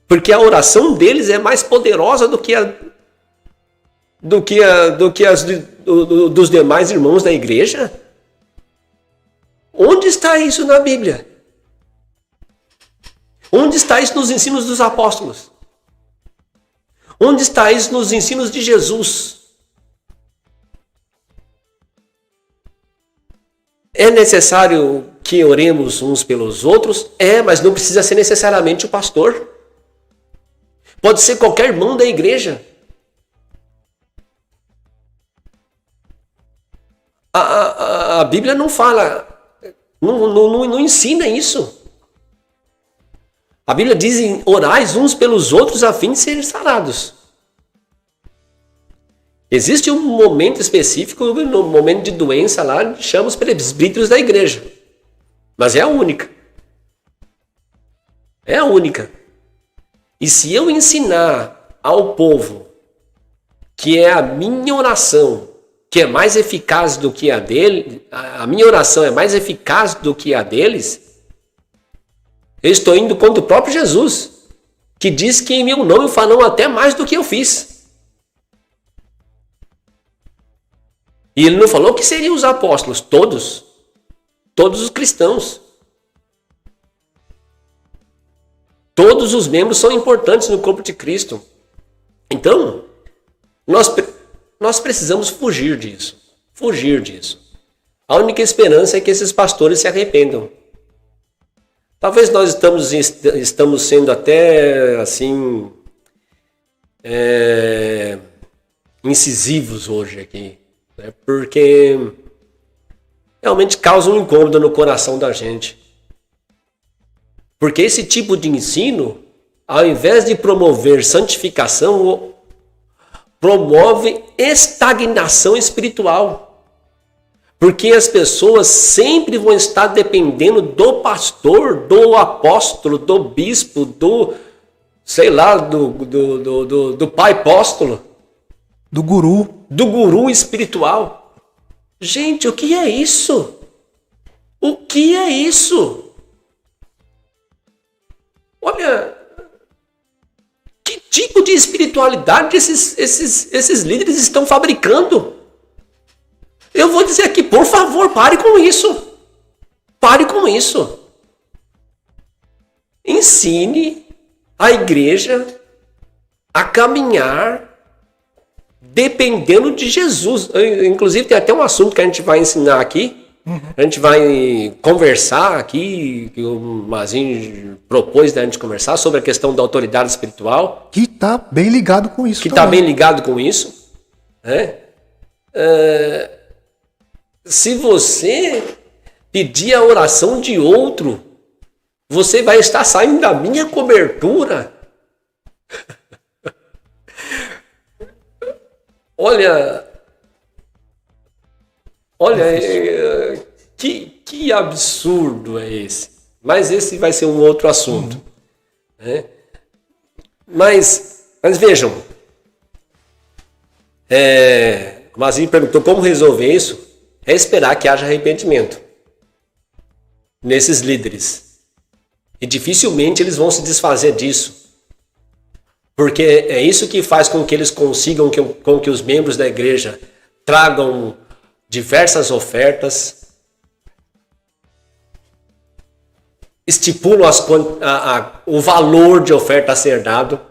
S2: porque a oração deles é mais poderosa do que as dos demais irmãos da igreja. Onde está isso na Bíblia? Onde está isso nos ensinos dos apóstolos? Onde está isso nos ensinos de Jesus? É necessário que oremos uns pelos outros? Mas não precisa ser necessariamente o pastor. Pode ser qualquer irmão da igreja. A Bíblia não fala, não ensina isso. A Bíblia diz: orais uns pelos outros a fim de serem sarados. Existe um momento específico, no momento de doença lá, chama os presbíteros da igreja. Mas é a única. É a única. E se eu ensinar ao povo que é a minha oração que é mais eficaz do que a dele, a minha oração é mais eficaz do que a deles, eu estou indo contra o próprio Jesus, que diz que em meu nome farão até mais do que eu fiz. E ele não falou que seriam os apóstolos, todos os cristãos. Todos os membros são importantes no corpo de Cristo. Então, nós precisamos fugir disso. Fugir disso. A única esperança é que esses pastores se arrependam. Talvez nós estamos sendo até assim incisivos hoje aqui. né? Porque realmente causa um incômodo no coração da gente. Porque esse tipo de ensino, ao invés de promover santificação, promove estagnação espiritual. Porque as pessoas sempre vão estar dependendo do pastor, do apóstolo, do bispo, do, sei lá, do pai apóstolo.
S1: Do guru.
S2: Do guru espiritual. Gente, o que é isso? O que é isso? Olha, que tipo de espiritualidade esses líderes estão fabricando? Eu vou dizer aqui, por favor, pare com isso. Pare com isso. Ensine a igreja a caminhar dependendo de Jesus. Inclusive, tem até um assunto que a gente vai ensinar aqui. A gente vai conversar aqui, que o Mazinho propôs da gente conversar sobre a questão da autoridade espiritual.
S1: Que está bem ligado com isso.
S2: Que está bem ligado com isso. Né? Se você pedir a oração de outro, você vai estar saindo da minha cobertura. Olha, que absurdo é esse. Mas esse vai ser um outro assunto. Né? Mas vejam, o Mazinho perguntou como resolver isso. É esperar que haja arrependimento nesses líderes. E dificilmente eles vão se desfazer disso. Porque é isso que faz com que eles consigam com que os membros da igreja tragam diversas ofertas, estipulam o valor de oferta a ser dado,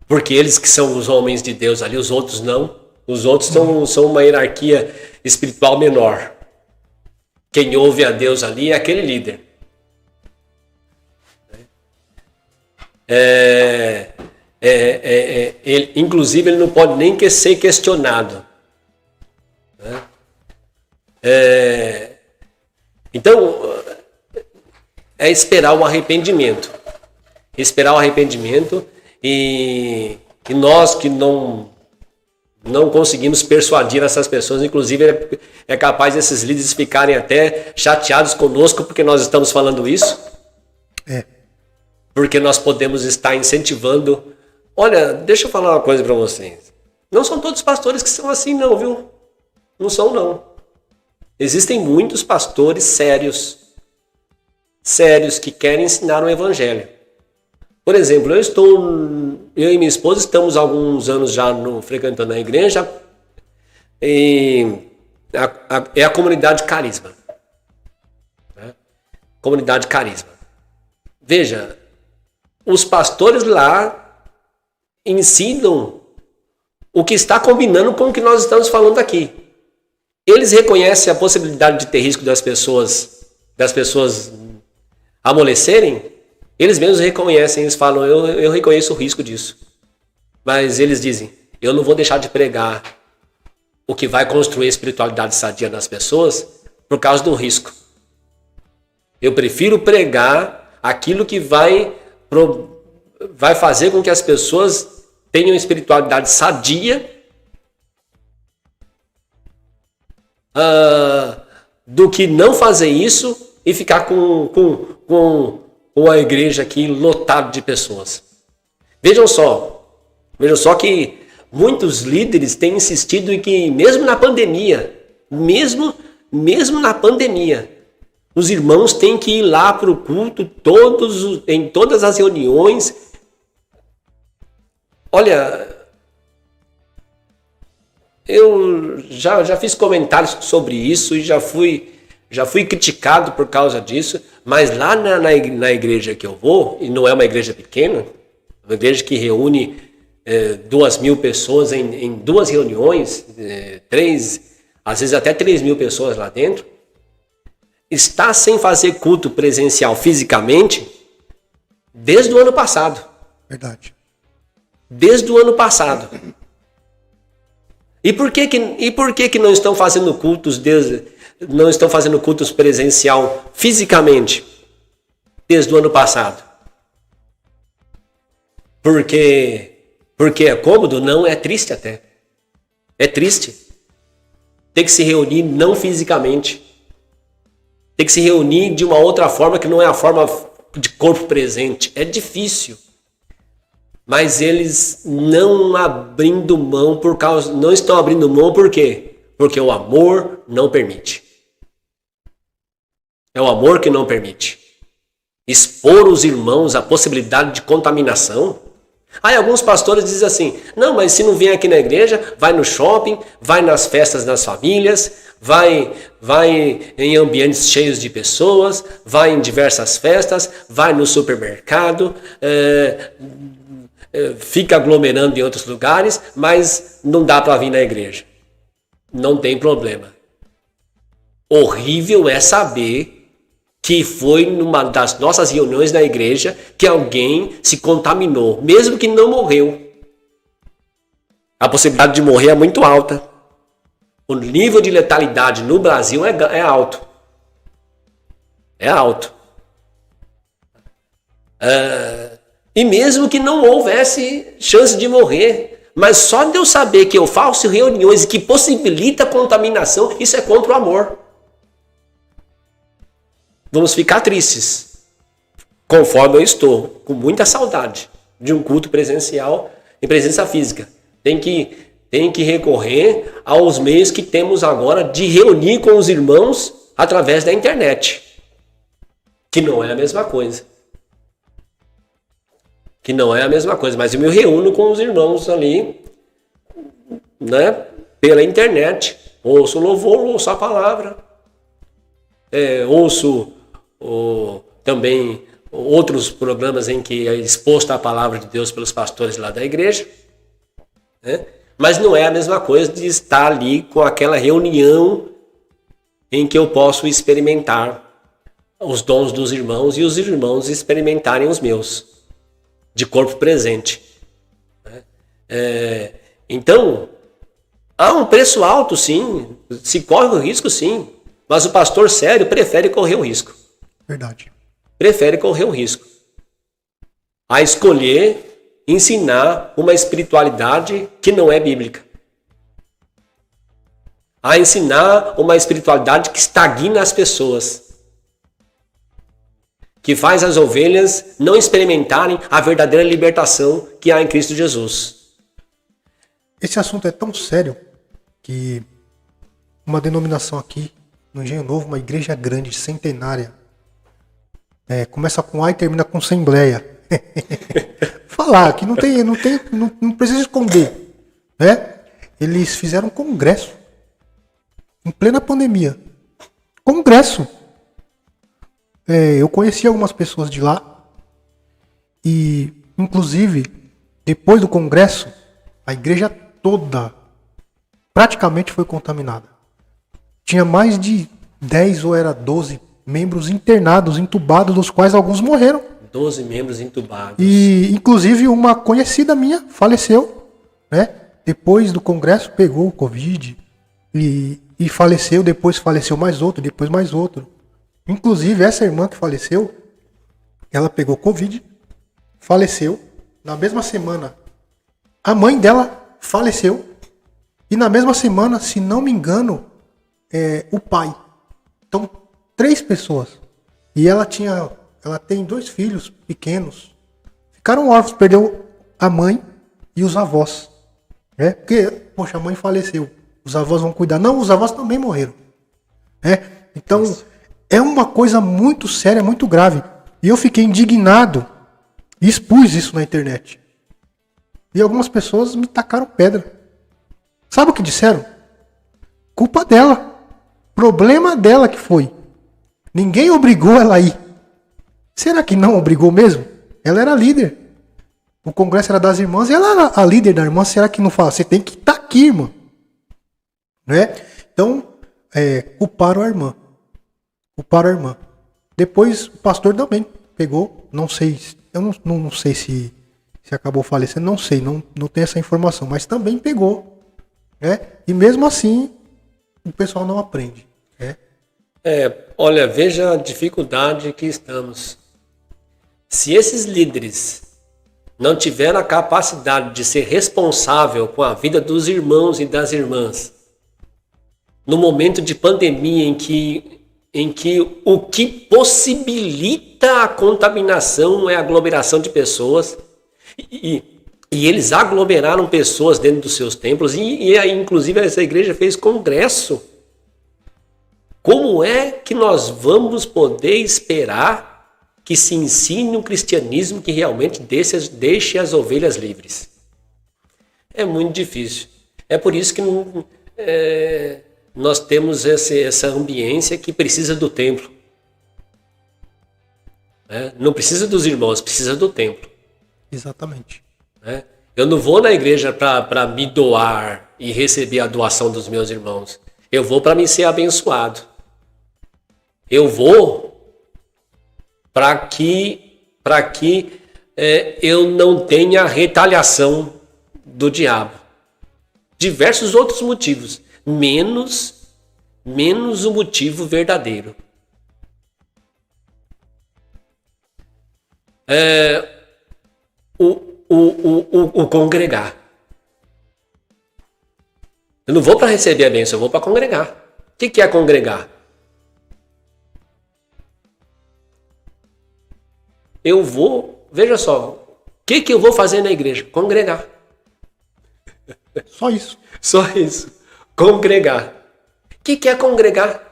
S2: porque eles que são os homens de Deus ali, os outros não. Os outros são uma hierarquia espiritual menor. Quem ouve a Deus ali é aquele líder. Inclusive, ele não pode nem ser questionado. Então, é esperar o arrependimento. Esperar o arrependimento e nós que não conseguimos persuadir essas pessoas, inclusive é capaz desses líderes ficarem até chateados conosco porque nós estamos falando isso. Porque nós podemos estar incentivando. Olha, deixa eu falar uma coisa para vocês. Não são todos os pastores que são assim não, viu? Não são não. Existem muitos pastores sérios que querem ensinar o evangelho. Por exemplo, eu e minha esposa estamos há alguns anos já frequentando a igreja e é a comunidade Carisma. Né? Comunidade Carisma. Veja, os pastores lá ensinam o que está combinando com o que nós estamos falando aqui. Eles reconhecem a possibilidade de ter risco das pessoas amolecerem. Eles mesmos reconhecem, eles falam, eu reconheço o risco disso. Mas eles dizem, eu não vou deixar de pregar o que vai construir a espiritualidade sadia nas pessoas por causa do risco. Eu prefiro pregar aquilo que vai fazer com que as pessoas tenham espiritualidade sadia do que não fazer isso e ficar com a igreja aqui lotada de pessoas. Vejam só que muitos líderes têm insistido em que mesmo na pandemia, os irmãos têm que ir lá para o culto em todas as reuniões. Olha, eu já fiz comentários sobre isso e já fui criticado por causa disso, mas lá na igreja que eu vou, e não é uma igreja pequena, é uma igreja que reúne 2.000 pessoas em 2 reuniões, 3, às vezes até 3.000 pessoas lá dentro, está sem fazer culto presencial fisicamente desde o ano passado.
S1: Verdade.
S2: Desde o ano passado. E por que não estão fazendo não estão fazendo cultos presencial fisicamente desde o ano passado? Porque é cômodo? Não, é triste até. É triste. Tem que se reunir não fisicamente. Tem que se reunir de uma outra forma que não é a forma de corpo presente. É difícil. Mas eles não estão abrindo mão por quê? Porque o amor não permite. É o amor que não permite. Expor os irmãos à possibilidade de contaminação. Aí alguns pastores dizem assim, não, mas se não vem aqui na igreja, vai no shopping, vai nas festas das famílias, vai em ambientes cheios de pessoas, vai em diversas festas, vai no supermercado, fica aglomerando em outros lugares, mas não dá para vir na igreja. Não tem problema. Horrível é saber que foi numa das nossas reuniões na igreja que alguém se contaminou, mesmo que não morreu. A possibilidade de morrer é muito alta. O nível de letalidade no Brasil é alto. É alto. E mesmo que não houvesse chance de morrer, mas só de eu saber que eu faço reuniões que possibilita a contaminação, isso é contra o amor. Vamos ficar tristes, conforme eu estou, com muita saudade de um culto presencial em presença física. Tem que recorrer aos meios que temos agora de reunir com os irmãos através da internet, que não é a mesma coisa. Mas eu me reúno com os irmãos ali, né, pela internet. Ouço o louvor, ouço a palavra. Ouço também outros programas em que é exposta a palavra de Deus pelos pastores lá da igreja, né? Mas não é a mesma coisa de estar ali com aquela reunião em que eu posso experimentar os dons dos irmãos e os irmãos experimentarem os meus, de corpo presente, né? Então, há um preço alto, sim, se corre o risco, sim, mas o pastor sério prefere correr o risco.
S1: Verdade.
S2: Prefere correr o risco a escolher ensinar uma espiritualidade que não é bíblica. A ensinar uma espiritualidade que estagna as pessoas. Que faz as ovelhas não experimentarem a verdadeira libertação que há em Cristo Jesus.
S1: Esse assunto é tão sério que uma denominação aqui no Engenho Novo, uma igreja grande, centenária, começa com A e termina com Assembleia. Falar que não precisa esconder, né? Eles fizeram um congresso em plena pandemia. Congresso. Eu conheci algumas pessoas de lá e, inclusive, depois do congresso, a igreja toda praticamente foi contaminada. Tinha mais de 10 ou era 12 membros internados, entubados, dos quais alguns morreram.
S2: 12 membros entubados.
S1: E, inclusive, uma conhecida minha faleceu, né? Depois do congresso, pegou o Covid e faleceu. Depois faleceu mais outro, depois mais outro. Inclusive, essa irmã que faleceu, ela pegou Covid, faleceu. Na mesma semana, a mãe dela faleceu. E na mesma semana, se não me engano, o pai. Então, 3 pessoas. E ela tem 2 filhos pequenos. Ficaram órfãos, perdeu a mãe e os avós. Porque, poxa, a mãe faleceu. Os avós vão cuidar. Não, os avós também morreram. Então, é uma coisa muito séria, muito grave. E eu fiquei indignado e expus isso na internet. E algumas pessoas me tacaram pedra. Sabe o que disseram? Culpa dela. Problema dela que foi. Ninguém obrigou ela a ir. Será que não obrigou mesmo? Ela era líder. O congresso era das irmãs e ela era a líder da irmã. Será que não fala? Você tem que estar aqui, irmã. Né? Então, culparam a irmã. Culparam a irmã. Depois o pastor também pegou. Não sei. Eu não sei se acabou falecendo. Não sei. Não tenho essa informação. Mas também pegou. né? E mesmo assim, o pessoal não aprende, né?
S2: Olha, veja a dificuldade que estamos. Se esses líderes não tiveram a capacidade de ser responsável com a vida dos irmãos e das irmãs, no momento de pandemia em que o que possibilita a contaminação é a aglomeração de pessoas, e eles aglomeraram pessoas dentro dos seus templos, e inclusive essa igreja fez congresso. Como é que nós vamos poder esperar que se ensine um cristianismo que realmente deixe as ovelhas livres? É muito difícil. É por isso que nós temos essa ambiência que precisa do templo. Não precisa dos irmãos, precisa do templo.
S1: Exatamente.
S2: Eu não vou na igreja para me doar e receber a doação dos meus irmãos. Eu vou para me ser abençoado. Eu vou para que eu não tenha retaliação do diabo. Diversos outros motivos, menos o motivo verdadeiro. O congregar. Eu não vou para receber a bênção, eu vou para congregar. O que é congregar? Eu vou, veja só, o que eu vou fazer na igreja? Congregar.
S1: Só isso.
S2: Só isso. Congregar. O que é congregar?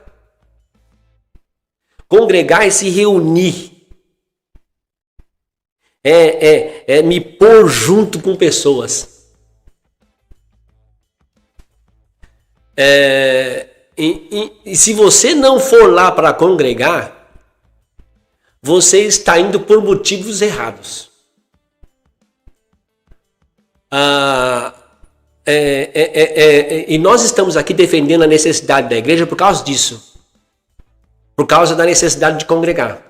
S2: Congregar é se reunir. É me pôr junto com pessoas. E se você não for lá para congregar, você está indo por motivos errados. E nós estamos aqui defendendo a necessidade da igreja por causa disso. Por causa da necessidade de congregar.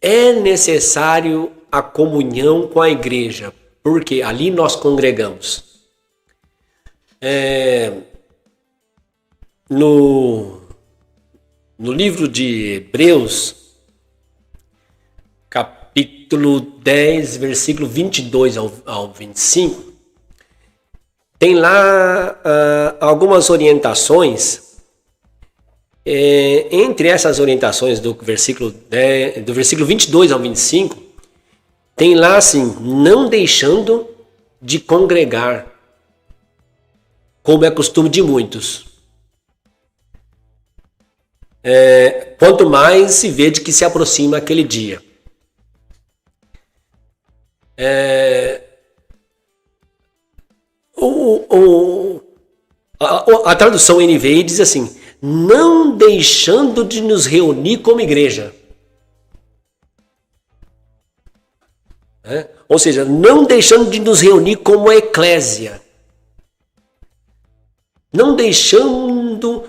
S2: É necessário a comunhão com a igreja, porque ali nós congregamos. No livro de Hebreus, capítulo 10, versículo 22 ao 25, tem lá algumas orientações. Entre essas orientações do versículo 22 ao 25, tem lá assim, não deixando de congregar, como é costume de muitos. Quanto mais se vê de que se aproxima aquele dia. A tradução NVI diz assim, não deixando de nos reunir como igreja. Ou seja, não deixando de nos reunir como eclésia. Não deixando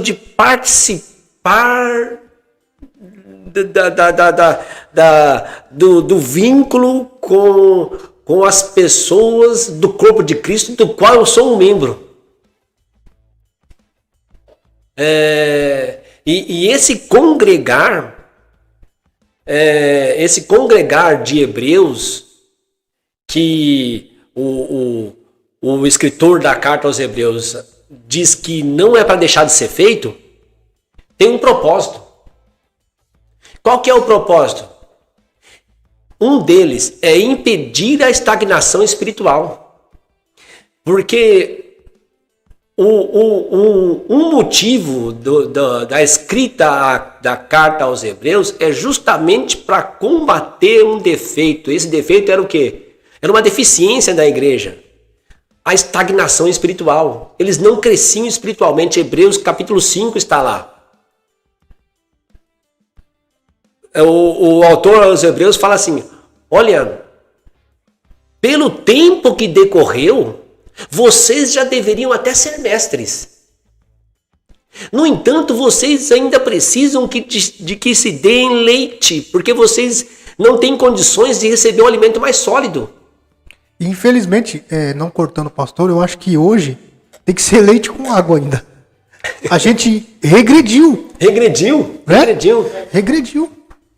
S2: de participar do vínculo com as pessoas do corpo de Cristo, do qual eu sou um membro. E esse congregar de Hebreus, que o escritor da carta aos Hebreus diz que não é para deixar de ser feito, tem um propósito. Qual que é o propósito? Um deles é impedir a estagnação espiritual. Porque um motivo da escrita da carta aos Hebreus é justamente para combater um defeito. Esse defeito era o quê? Era uma deficiência da igreja. A estagnação espiritual. Eles não cresciam espiritualmente. Hebreus capítulo 5 está lá. O autor aos Hebreus fala assim, olha, pelo tempo que decorreu, vocês já deveriam até ser mestres. No entanto, vocês ainda precisam de que se deem leite, porque vocês não têm condições de receber um alimento mais sólido.
S1: Infelizmente, não cortando o pastor, eu acho que hoje tem que ser leite com água ainda. A gente regrediu.
S2: Regrediu,
S1: né?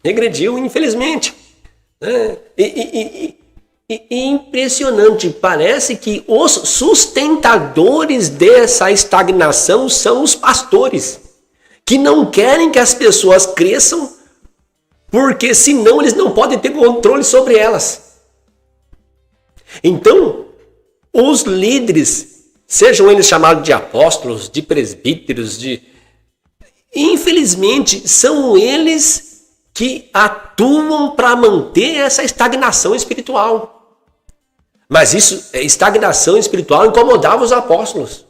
S2: Regrediu, infelizmente. E impressionante, parece que os sustentadores dessa estagnação são os pastores, que não querem que as pessoas cresçam, porque senão eles não podem ter controle sobre elas. Então, os líderes, sejam eles chamados de apóstolos, de presbíteros, infelizmente, são eles que atuam para manter essa estagnação espiritual. Mas estagnação espiritual incomodava os apóstolos.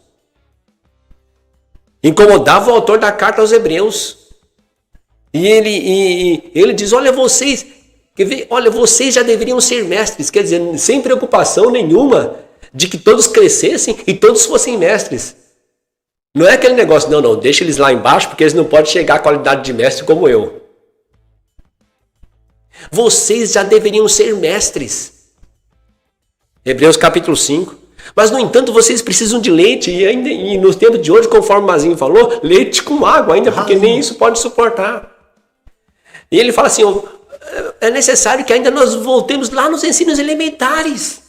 S2: Incomodava o autor da carta aos Hebreus. E ele diz, olha, vocês já deveriam ser mestres. Quer dizer, sem preocupação nenhuma de que todos crescessem e todos fossem mestres. Não é aquele negócio, não, deixa eles lá embaixo porque eles não podem chegar à qualidade de mestre como eu. Vocês já deveriam ser mestres. Hebreus capítulo 5. Mas, no entanto, vocês precisam de leite. E nos tempos de hoje, conforme o Mazinho falou, leite com água ainda, porque nem isso pode suportar. E ele fala assim, é necessário que ainda nós voltemos lá nos ensinos elementares.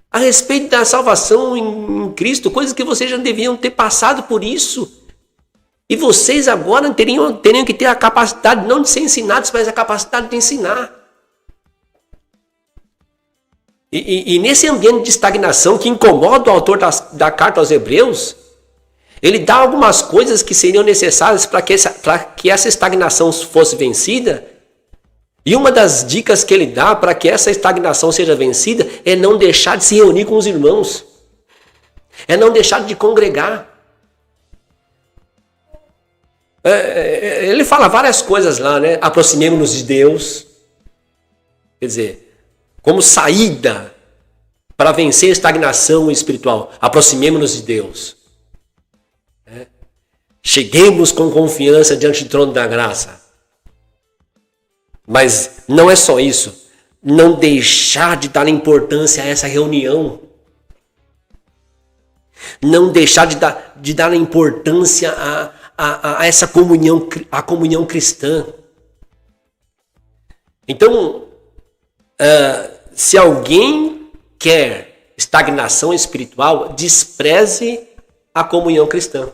S2: A respeito da salvação em Cristo, coisas que vocês já deviam ter passado por isso. E vocês agora teriam que ter a capacidade, não de ser ensinados, mas a capacidade de ensinar. E nesse ambiente de estagnação que incomoda o autor da carta aos Hebreus, ele dá algumas coisas que seriam necessárias para que essa estagnação fosse vencida. E uma das dicas que ele dá para que essa estagnação seja vencida é não deixar de se reunir com os irmãos. É não deixar de congregar. Ele fala várias coisas lá, né? Aproximemo-nos de Deus. Quer dizer, como saída para vencer a estagnação espiritual, aproximemo-nos de Deus. Cheguemos com confiança diante do trono da graça. Mas não é só isso. Não deixar de dar importância a essa reunião. Não deixar de dar importância a essa comunhão, a comunhão cristã. Então, se alguém quer estagnação espiritual, despreze a comunhão cristã.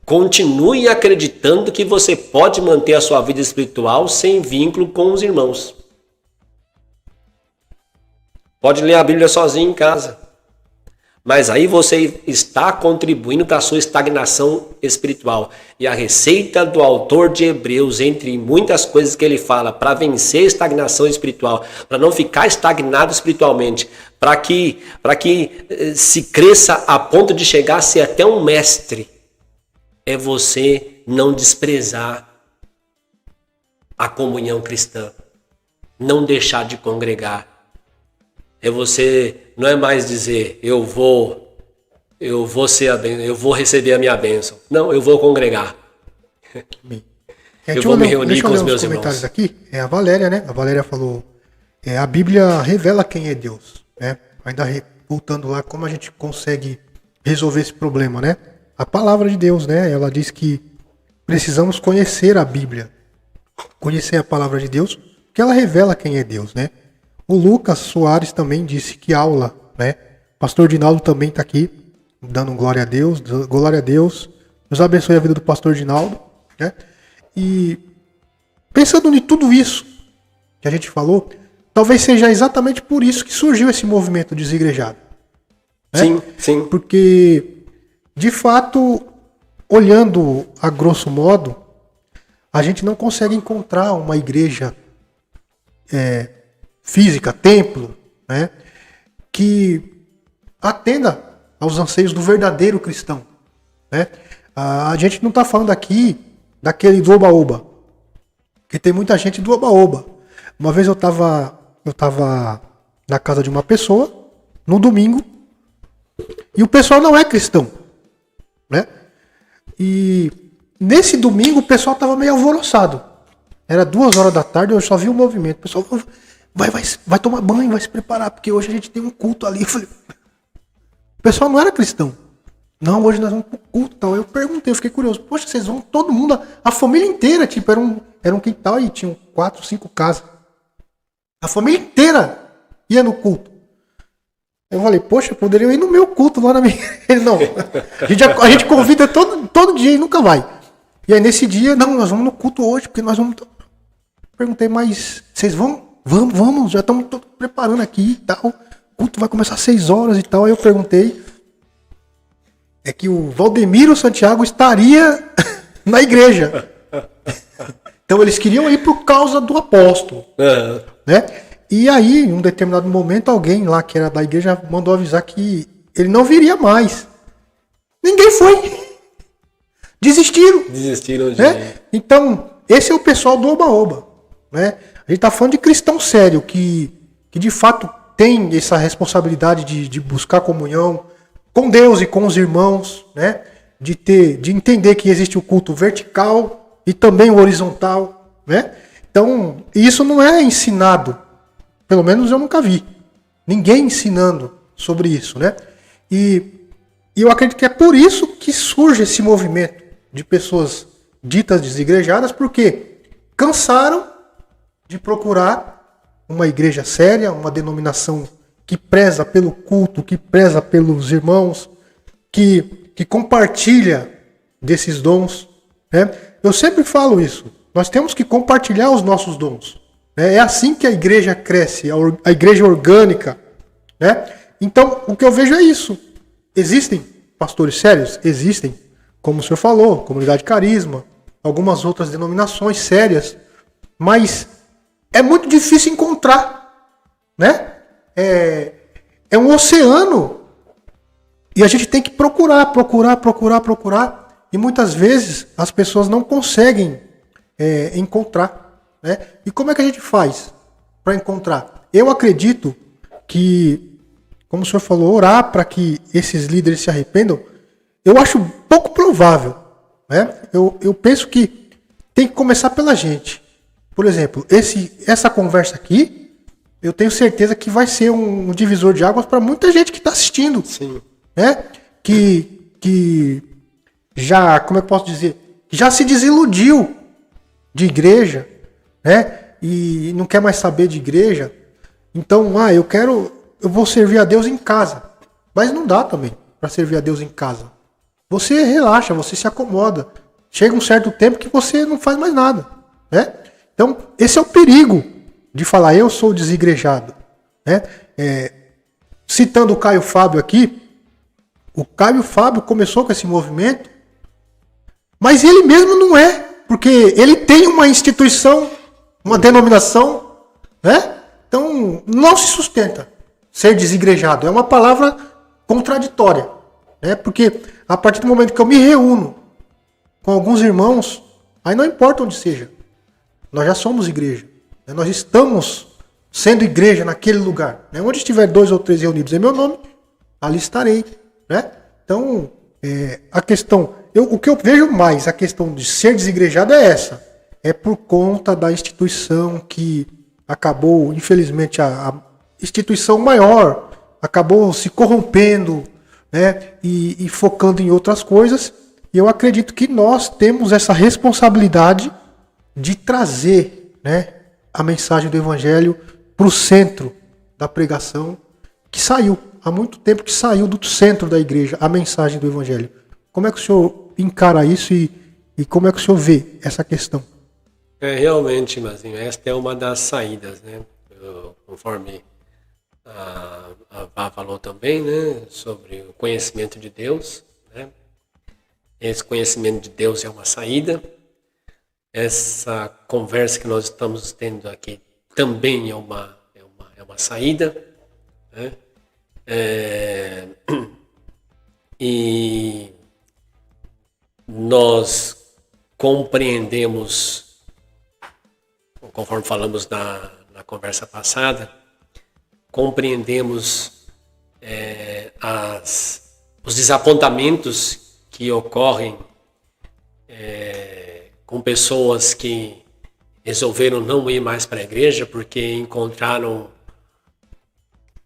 S2: Continue acreditando que você pode manter a sua vida espiritual sem vínculo com os irmãos. Pode ler a Bíblia sozinho em casa. Mas aí você está contribuindo para a sua estagnação espiritual. E a receita do autor de Hebreus, entre muitas coisas que ele fala, para vencer a estagnação espiritual, para não ficar estagnado espiritualmente, para que se cresça a ponto de chegar a ser até um mestre, é você não desprezar a comunhão cristã, não deixar de congregar. É você, não é mais dizer, eu vou receber a minha bênção. Não, eu vou congregar.
S1: Eu vou me reunir com os meus irmãos. Aqui é a Valéria, né? A Valéria falou, a Bíblia revela quem é Deus, né? Ainda voltando lá, como a gente consegue resolver esse problema, né? A palavra de Deus, né? Ela diz que precisamos conhecer a Bíblia, conhecer a palavra de Deus, porque ela revela quem é Deus, né? O Lucas Soares também disse que aula, né? Pastor Dinaldo também está aqui, dando glória a Deus, Deus abençoe a vida do pastor Dinaldo, né? E pensando em tudo isso que a gente falou, talvez seja exatamente por isso que surgiu esse movimento desigrejado. Né?
S2: Sim, sim.
S1: Porque, de fato, olhando a grosso modo, a gente não consegue encontrar uma igreja física, templo, né, que atenda aos anseios do verdadeiro cristão. Né? A gente não está falando aqui daquele do oba-oba, porque tem muita gente do oba-oba. Uma vez eu estava na casa de uma pessoa, no domingo, e o pessoal não é cristão. Né? E nesse domingo o pessoal estava meio alvoroçado. Era 2 horas da tarde, eu só vi o movimento. O pessoal vai tomar banho, vai se preparar, porque hoje a gente tem um culto ali. Eu falei, o pessoal não era cristão. Não, hoje nós vamos pro culto e tal. Eu perguntei, eu fiquei curioso. Poxa, vocês vão todo mundo, a família inteira, tipo, era um quintal e tinham 4, 5 casas. A família inteira ia no culto. Eu falei, poxa, poderiam ir no meu culto lá na minha. Ele, não, a gente convida todo dia e nunca vai. E aí nesse dia, não, nós vamos no culto hoje, porque nós vamos. Perguntei, mas vocês vão? Vamos, já estamos preparando aqui e tal. O culto vai começar às 6 horas e tal. Aí eu perguntei. É que o Valdemiro Santiago estaria na igreja. Então eles queriam ir por causa do apóstolo. Né? E aí, em um determinado momento, alguém lá que era da igreja mandou avisar que ele não viria mais. Ninguém foi. Desistiram de... Né? Então, esse é o pessoal do Oba-Oba. Né? A gente está falando de cristão sério, que de fato tem essa responsabilidade de buscar comunhão com Deus e com os irmãos, né? De entender que existe o culto vertical e também o horizontal, né? Então, isso não é ensinado, pelo menos eu nunca vi ninguém ensinando sobre isso, né? E eu acredito que é por isso que surge esse movimento de pessoas ditas desigrejadas, porque cansaram de procurar uma igreja séria, uma denominação que preza pelo culto, que preza pelos irmãos, que compartilha desses dons. Né? Eu sempre falo isso. Nós temos que compartilhar os nossos dons. Né? É assim que a igreja cresce, a igreja orgânica. Né? Então, o que eu vejo é isso. Existem pastores sérios? Existem. Como o senhor falou, Comunidade Carisma, algumas outras denominações sérias. Mas é muito difícil encontrar. Né? É um oceano e a gente tem que procurar. E muitas vezes as pessoas não conseguem encontrar. Né? E como é que a gente faz para encontrar? Eu acredito que, como o senhor falou, orar para que esses líderes se arrependam, eu acho pouco provável. Né? Eu penso que tem que começar pela gente. Por exemplo, essa conversa aqui, eu tenho certeza que vai ser um divisor de águas para muita gente que está assistindo.
S2: Sim.
S1: Né? Que já, como é que eu posso dizer? Já se desiludiu de igreja, né? E não quer mais saber de igreja. Então, eu vou servir a Deus em casa. Mas não dá também para servir a Deus em casa. Você relaxa, você se acomoda. Chega um certo tempo que você não faz mais nada. Né? Então, esse é o perigo de falar, eu sou desigrejado. Né? Citando o Caio Fábio aqui, o Caio Fábio começou com esse movimento, mas ele mesmo não é, porque ele tem uma instituição, uma denominação, né? Então não se sustenta ser desigrejado. É uma palavra contraditória, né? Porque a partir do momento que eu me reúno com alguns irmãos, aí não importa onde seja, nós já somos igreja. Nós estamos sendo igreja naquele lugar. Né? Onde estiver 2 ou 3 reunidos em meu nome, ali estarei. Né? Então, a questão... o que eu vejo mais, a questão de ser desigrejado é essa. É por conta da instituição que acabou, infelizmente, a instituição maior acabou se corrompendo, né? E focando em outras coisas. E eu acredito que nós temos essa responsabilidade de trazer, né, a mensagem do Evangelho para o centro da pregação, que saiu, há muito tempo que saiu do centro da igreja, a mensagem do Evangelho. Como é que o senhor encara isso e como é que o senhor vê essa questão?
S2: Realmente, Mazinho, esta é uma das saídas, né? Conforme a Vá falou também, né, sobre o conhecimento de Deus, né? Esse conhecimento de Deus é uma saída. Essa conversa que nós estamos tendo aqui também é uma saída. Né? E nós compreendemos, conforme falamos na conversa passada, compreendemos os desapontamentos que ocorrem com pessoas que resolveram não ir mais para a igreja porque encontraram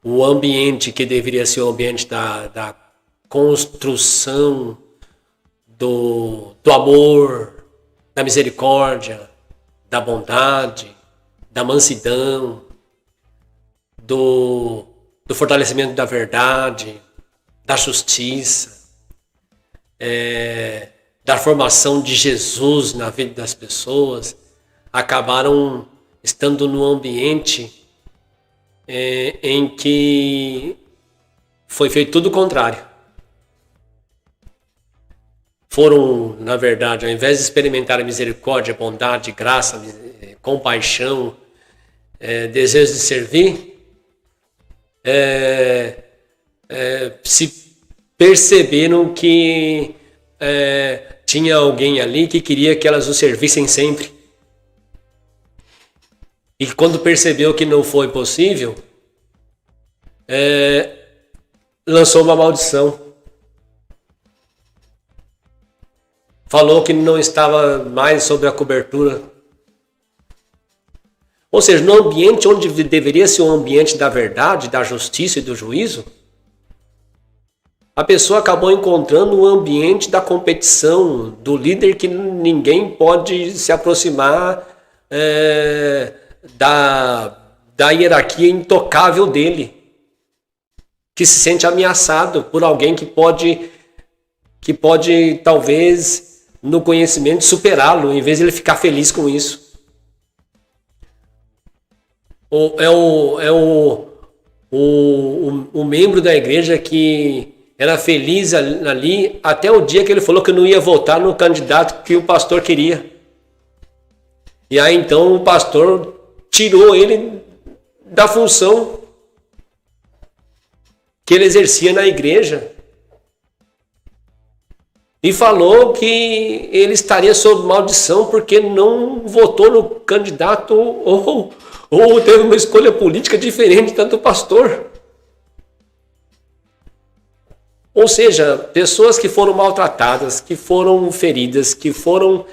S2: o ambiente que deveria ser o ambiente da construção do amor, da misericórdia, da bondade, da mansidão, do fortalecimento da verdade, da justiça, da formação de Jesus na vida das pessoas, acabaram estando num ambiente em que foi feito tudo o contrário. Foram, na verdade, ao invés de experimentar a misericórdia, bondade, graça, compaixão, desejo de servir, se perceberam que tinha alguém ali que queria que elas o servissem sempre. E quando percebeu que não foi possível, lançou uma maldição. Falou que não estava mais sob a cobertura. Ou seja, no ambiente onde deveria ser um ambiente da verdade, da justiça e do juízo, a pessoa acabou encontrando um ambiente da competição, do líder que ninguém pode se aproximar da hierarquia intocável dele, que se sente ameaçado por alguém que pode talvez no conhecimento superá-lo, em vez de ele ficar feliz com isso. O membro da igreja que era feliz ali até o dia que ele falou que não ia votar no candidato que o pastor queria. E aí então o pastor tirou ele da função que ele exercia na igreja e falou que ele estaria sob maldição porque não votou no candidato ou teve uma escolha política diferente do pastor. Ou seja, pessoas que foram maltratadas, que foram feridas, que foram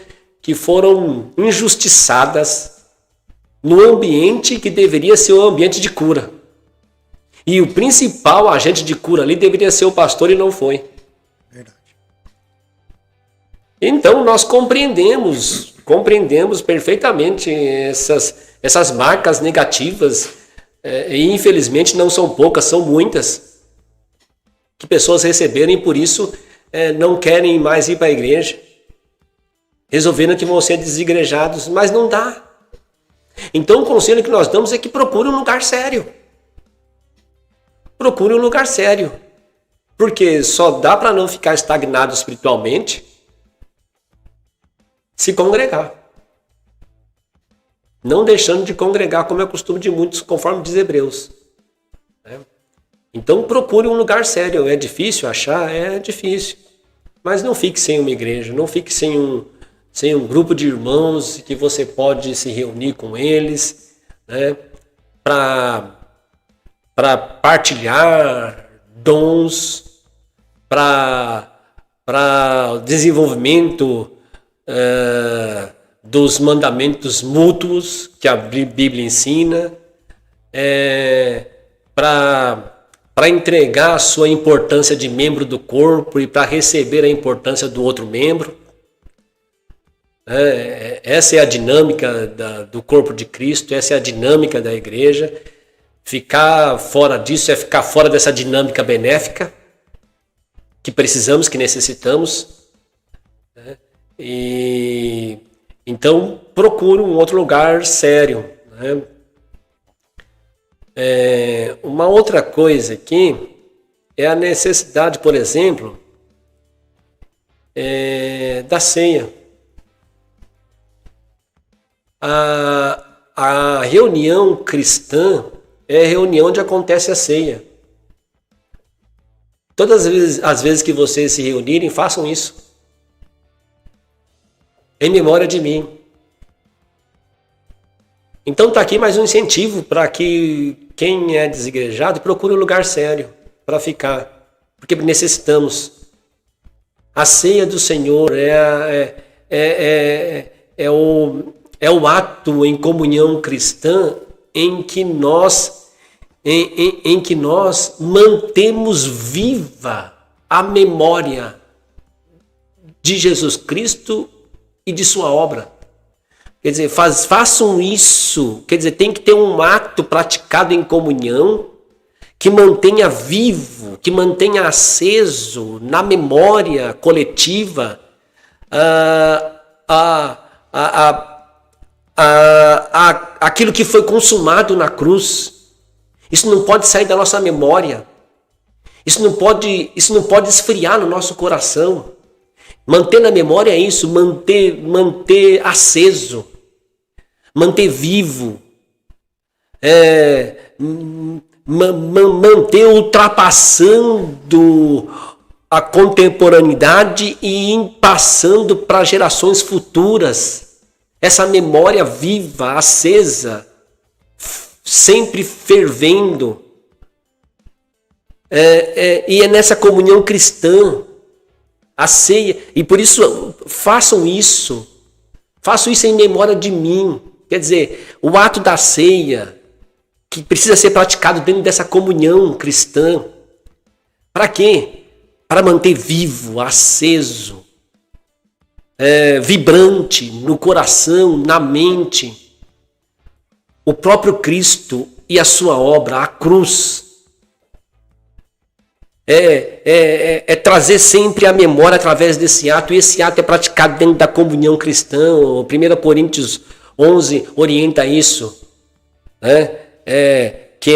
S2: injustiçadas no ambiente que deveria ser o ambiente de cura. E o principal agente de cura ali deveria ser o pastor e não foi.
S1: Verdade.
S2: Então nós compreendemos perfeitamente essas marcas negativas, e infelizmente não são poucas, são muitas, que pessoas receberam e por isso não querem mais ir para a igreja. Resolveram que vão ser desigrejados, mas não dá. Então o conselho que nós damos é que procure um lugar sério. Procure um lugar sério. Porque só dá para não ficar estagnado espiritualmente se congregar. Não deixando de congregar, como é o costume de muitos, conforme diz Hebreus. Então procure um lugar sério. É difícil achar? É difícil. Mas não fique sem uma igreja, não fique sem um grupo de irmãos que você pode se reunir com eles, né, para partilhar dons, para o desenvolvimento dos mandamentos mútuos que a Bíblia ensina, para entregar a sua importância de membro do corpo e para receber a importância do outro membro. Essa é a dinâmica do corpo de Cristo, essa é a dinâmica da igreja. Ficar fora disso é ficar fora dessa dinâmica benéfica que precisamos, que necessitamos. E então procure um outro lugar sério. Uma outra coisa aqui é a necessidade, por exemplo, da ceia. A reunião cristã é a reunião onde acontece a ceia. Todas as vezes que vocês se reunirem, façam isso. Em memória de mim. Então está aqui mais um incentivo para que quem é desigrejado procure um lugar sério para ficar. Porque necessitamos. A ceia do Senhor é é o ato em comunhão cristã em que nós mantemos viva a memória de Jesus Cristo e de sua obra. Quer dizer, façam isso. Quer dizer, tem que ter um ato praticado em comunhão que mantenha vivo, que mantenha aceso na memória coletiva aquilo que foi consumado na cruz. Isso não pode sair da nossa memória. Isso não pode esfriar no nosso coração. Manter na memória é isso, manter aceso, manter vivo, manter ultrapassando a contemporaneidade e passando para gerações futuras. Essa memória viva, acesa, sempre fervendo. E é nessa comunhão cristã, a ceia, e por isso façam isso em memória de mim. Quer dizer, o ato da ceia, que precisa ser praticado dentro dessa comunhão cristã. Para quê? Para manter vivo, aceso, vibrante no coração, na mente, o próprio Cristo e a sua obra, a cruz. Trazer sempre a memória através desse ato, e esse ato é praticado dentro da comunhão cristã. 1 Coríntios 11 orienta isso, né? Que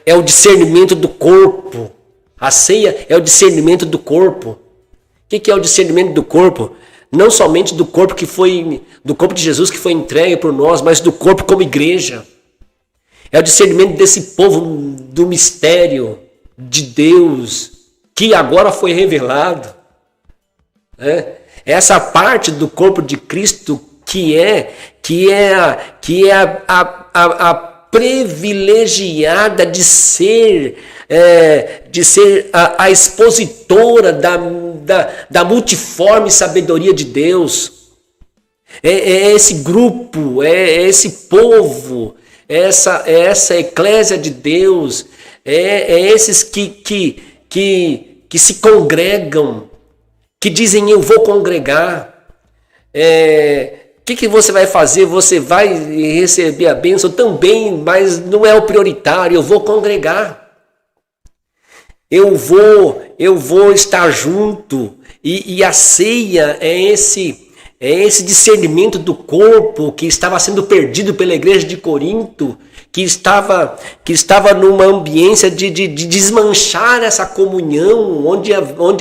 S2: é o discernimento do corpo. A ceia é o discernimento do corpo. O que é o discernimento do corpo? Não somente do corpo do corpo de Jesus que foi entregue por nós, mas do corpo como igreja. É o discernimento desse povo do mistério de Deus que agora foi revelado. Essa parte do corpo de Cristo que é a privilegiada de ser a expositora da multiforme sabedoria de Deus. É esse grupo, é esse povo, essa eclésia de Deus, esses que se congregam, que dizem eu vou congregar. O que você vai fazer? Você vai receber a bênção também, mas não é o prioritário. Eu vou congregar. Eu vou estar junto. E a ceia é esse discernimento do corpo que estava sendo perdido pela igreja de Corinto, que estava numa ambiência de desmanchar essa comunhão, onde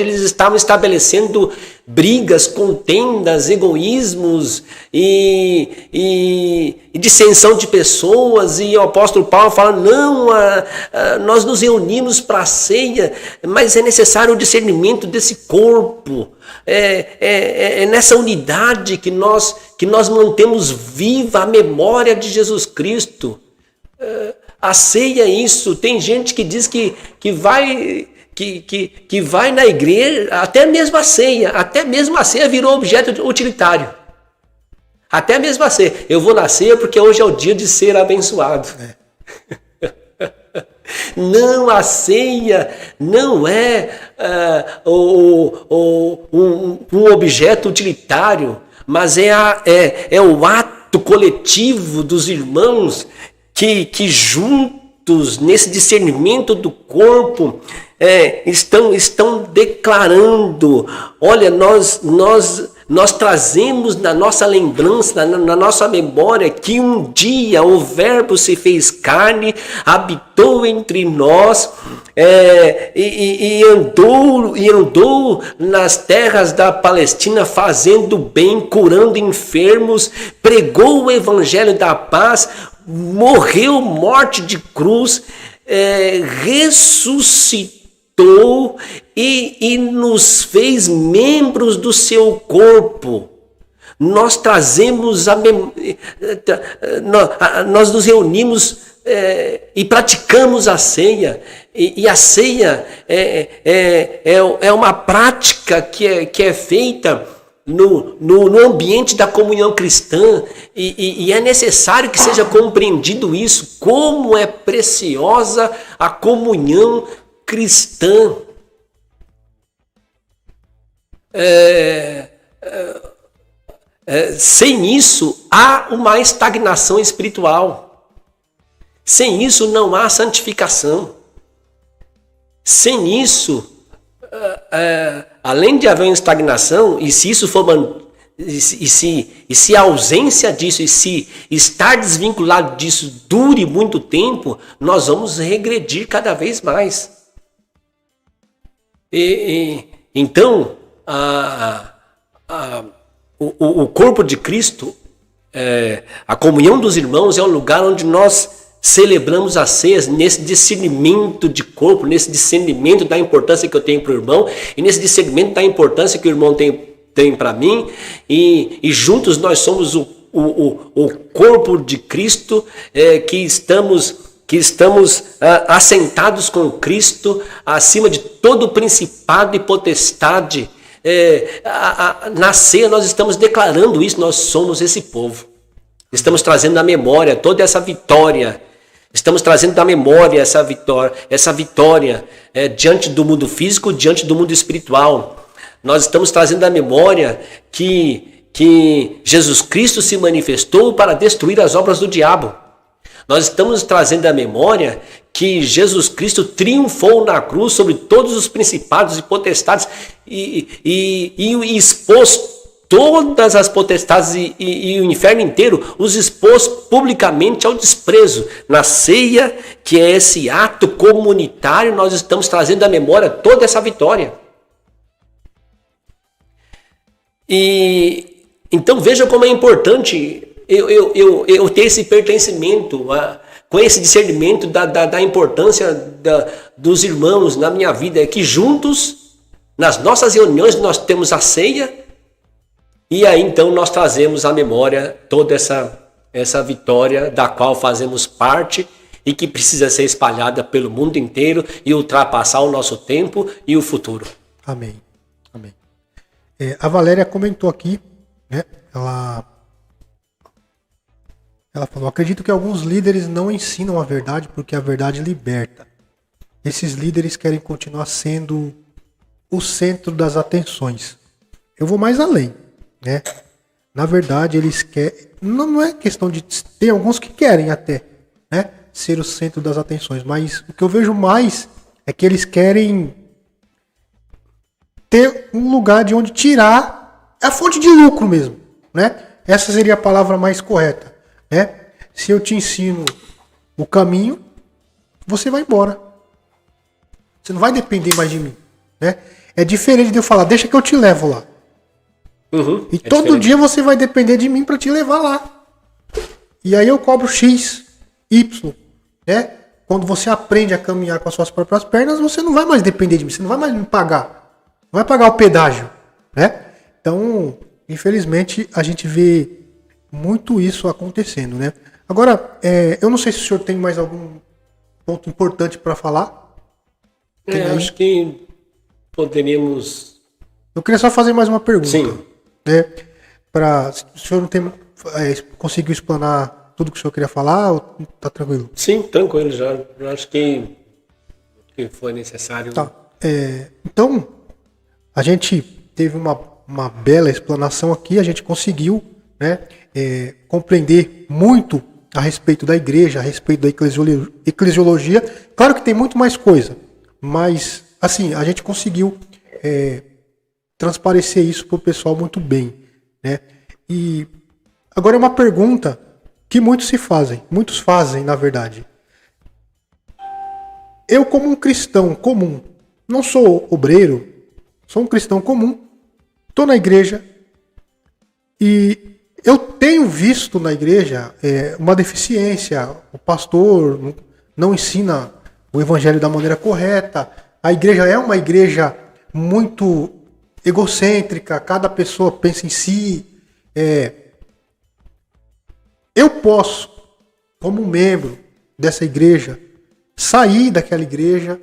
S2: eles estavam estabelecendo brigas, contendas, egoísmos e dissensão de pessoas. E o apóstolo Paulo fala, não, nós nos reunimos para a ceia, mas é necessário o discernimento desse corpo. É nessa unidade que nós mantemos viva a memória de Jesus Cristo. A ceia é isso. Tem gente que diz que vai na igreja, até mesmo a ceia virou objeto utilitário. Até mesmo a ceia. Eu vou na ceia porque hoje é o dia de ser abençoado. Não, a ceia não é um objeto utilitário, mas é o ato coletivo dos irmãos que juntos, nesse discernimento do corpo, estão declarando, olha, nós trazemos na nossa lembrança, na nossa memória, que um dia o Verbo se fez carne, habitou entre nós, e andou nas terras da Palestina fazendo bem, curando enfermos, pregou o evangelho da paz, morreu morte de cruz, ressuscitou e nos fez membros do seu corpo. Nós trazemos nós nos reunimos e praticamos a ceia. E a ceia é uma prática que é feita no ambiente da comunhão cristã, e é necessário que seja compreendido isso, como é preciosa a comunhão cristã. Sem isso, há uma estagnação espiritual. Sem isso, não há santificação. Sem isso, além de haver uma estagnação, e se isso for e se a ausência disso, e se estar desvinculado disso dure muito tempo, nós vamos regredir cada vez mais. Então, o corpo de Cristo, a comunhão dos irmãos é um lugar onde nós celebramos as ceias nesse discernimento de corpo, nesse discernimento da importância que eu tenho para o irmão e nesse discernimento da importância que o irmão tem para mim, e juntos nós somos o corpo de Cristo, que estamos assentados com Cristo acima de todo principado e potestade. Na ceia nós estamos declarando isso, nós somos esse povo. Estamos trazendo na memória toda essa vitória. Estamos trazendo da memória essa vitória diante do mundo físico, diante do mundo espiritual. Nós estamos trazendo da memória que Jesus Cristo se manifestou para destruir as obras do diabo. Nós estamos trazendo da memória que Jesus Cristo triunfou na cruz sobre todos os principados e potestades e expôs todas as potestades e o inferno inteiro, os expôs publicamente ao desprezo. Na ceia, que é esse ato comunitário, nós estamos trazendo à memória toda essa vitória. E então veja como é importante eu ter esse pertencimento, com esse discernimento da importância dos irmãos na minha vida, que juntos, nas nossas reuniões, nós temos a ceia. E aí então nós trazemos à memória toda essa vitória da qual fazemos parte e que precisa ser espalhada pelo mundo inteiro e ultrapassar o nosso tempo e o futuro.
S1: Amém. Amém. A Valéria comentou aqui, né? Ela falou: acredito que alguns líderes não ensinam a verdade porque a verdade liberta. Esses líderes querem continuar sendo o centro das atenções. Eu vou mais além. Né? Na verdade, eles querem. Não é questão de. Tem alguns que querem até, né, ser o centro das atenções, mas o que eu vejo mais é que eles querem ter um lugar de onde tirar a fonte de lucro mesmo, né? Essa seria a palavra mais correta, né? Se eu te ensino o caminho, você vai embora. Você não vai depender mais de mim, né? É diferente de eu falar: deixa que eu te levo lá.
S2: Uhum,
S1: e todo
S2: diferente.
S1: dia você vai depender de mim para te levar lá. E aí eu cobro X, Y, né? Quando você aprende a caminhar com as suas próprias pernas, você não vai mais depender de mim, você não vai mais me pagar. Não vai pagar o pedágio, né? Então, infelizmente, a gente vê muito isso acontecendo, né? Agora, eu não sei se o senhor tem mais algum ponto importante para falar.
S2: Acho que poderíamos...
S1: Eu queria só fazer mais uma pergunta.
S2: Sim.
S1: Né? Se o senhor não tem, conseguiu explanar tudo que o senhor queria falar, ou tá tranquilo?
S2: Sim, tranquilo já. Eu acho que foi necessário.
S1: Tá. Então, a gente teve uma bela explanação aqui, a gente conseguiu, né, compreender muito a respeito da igreja, a respeito da eclesiologia. Claro que tem muito mais coisa, mas assim, a gente conseguiu transparecer isso para o pessoal muito bem, né? E agora é uma pergunta que muitos fazem, na verdade. Eu, como um cristão comum, não sou obreiro, sou um cristão comum, estou na igreja e eu tenho visto na igreja uma deficiência. O pastor não ensina o evangelho da maneira correta, a igreja é uma igreja muito egocêntrica, cada pessoa pensa em si. Eu posso, como membro dessa igreja, sair daquela igreja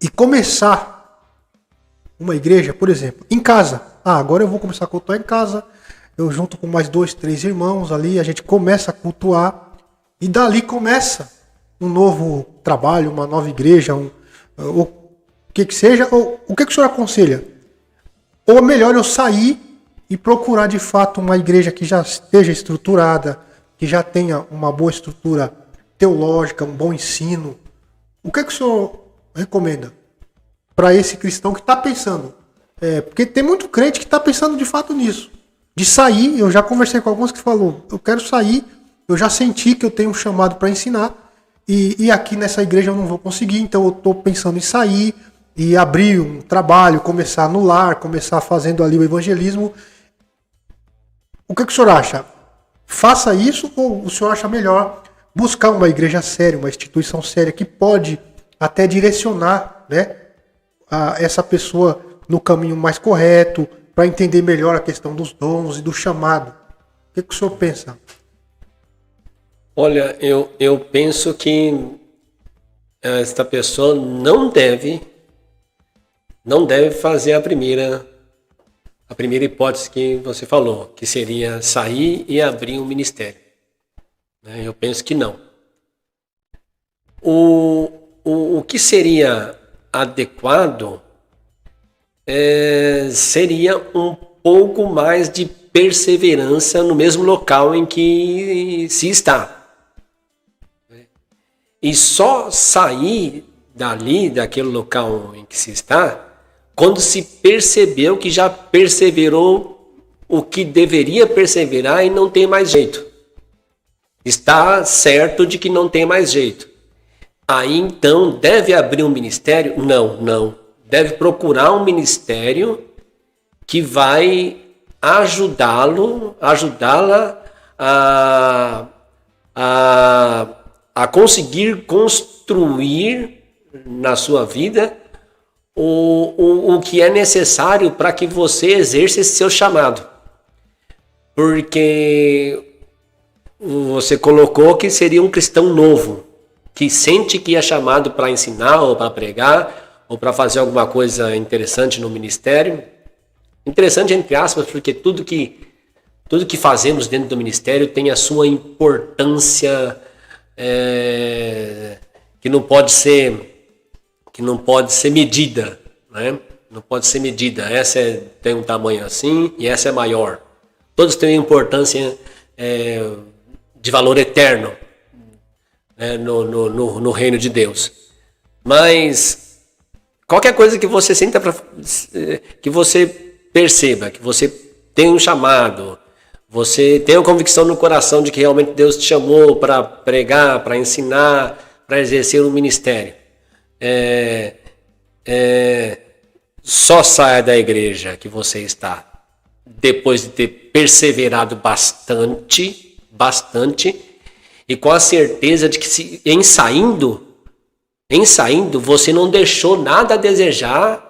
S1: e começar uma igreja, por exemplo, em casa, agora eu vou começar a cultuar em casa, eu junto com mais 2, 3 irmãos ali, a gente começa a cultuar, e dali começa um novo trabalho, uma nova igreja, ou o que seja, ou o que o senhor aconselha? Ou é melhor eu sair e procurar de fato uma igreja que já esteja estruturada, que já tenha uma boa estrutura teológica, um bom ensino? O que o senhor recomenda para esse cristão que está pensando? Porque tem muito crente que está pensando de fato nisso. De sair, eu já conversei com alguns que falou, eu quero sair, eu já senti que eu tenho um chamado para ensinar, e aqui nessa igreja eu não vou conseguir, então eu estou pensando em sair e abrir um trabalho, começar no lar, começar fazendo ali o evangelismo. O que o senhor acha? Faça isso, ou o senhor acha melhor buscar uma igreja séria, uma instituição séria que pode até direcionar, né, essa pessoa no caminho mais correto, para entender melhor a questão dos dons e do chamado? O que o senhor pensa?
S2: Olha, eu penso que esta pessoa não deve fazer a primeira hipótese que você falou, que seria sair e abrir um ministério. Eu penso que não. O que seria adequado seria um pouco mais de perseverança no mesmo local em que se está. E só sair daquele local em que se está, quando se percebeu que já perseverou o que deveria perseverar e não tem mais jeito. Está certo de que não tem mais jeito. Aí então deve abrir um ministério? Não. Deve procurar um ministério que vai ajudá-la a conseguir construir na sua vida o que é necessário para que você exerça esse seu chamado. Porque você colocou que seria um cristão novo, que sente que é chamado para ensinar ou para pregar ou para fazer alguma coisa interessante no ministério. Interessante entre aspas, porque tudo que fazemos dentro do ministério tem a sua importância, que não pode ser medida, né? Não pode ser medida. Essa tem um tamanho assim e essa é maior. Todos têm importância de valor eterno, né, no reino de Deus. Mas qualquer coisa que você sinta, que você perceba, que você tem um chamado, você tem a convicção no coração de que realmente Deus te chamou para pregar, para ensinar, para exercer um ministério. Só saia da igreja que você está depois de ter perseverado bastante, e com a certeza de que em saindo você não deixou nada a desejar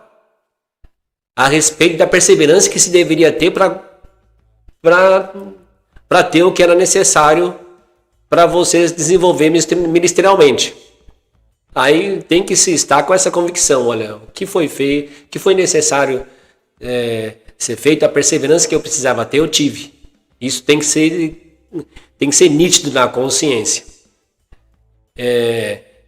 S2: a respeito da perseverança que se deveria ter para ter o que era necessário para você desenvolver ministerialmente. Aí tem que se estar com essa convicção, olha, o que foi feito, o que foi necessário ser feito, a perseverança que eu precisava ter, eu tive. Isso tem que ser nítido na consciência.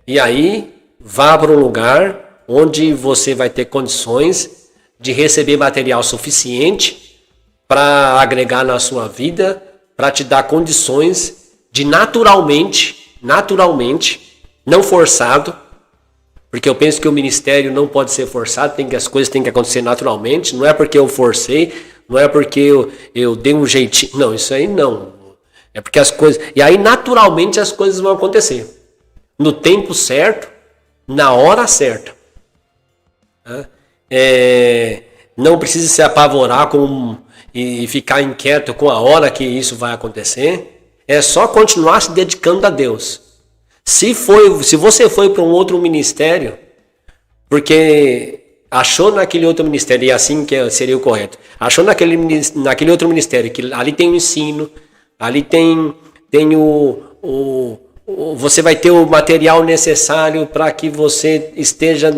S2: E aí, vá para um lugar onde você vai ter condições de receber material suficiente para agregar na sua vida, para te dar condições de naturalmente, não forçado, porque eu penso que o ministério não pode ser forçado, as coisas têm que acontecer naturalmente, não é porque eu forcei, não é porque eu dei um jeitinho, não, isso aí não. É porque as coisas, e aí naturalmente as coisas vão acontecer, no tempo certo, na hora certa. Não precisa se apavorar e ficar inquieto com a hora que isso vai acontecer, é só continuar se dedicando a Deus. Se você foi para um outro ministério, porque achou naquele outro ministério, e assim que seria o correto, achou naquele outro ministério, que ali tem o ensino, ali tem você vai ter o material necessário para que você esteja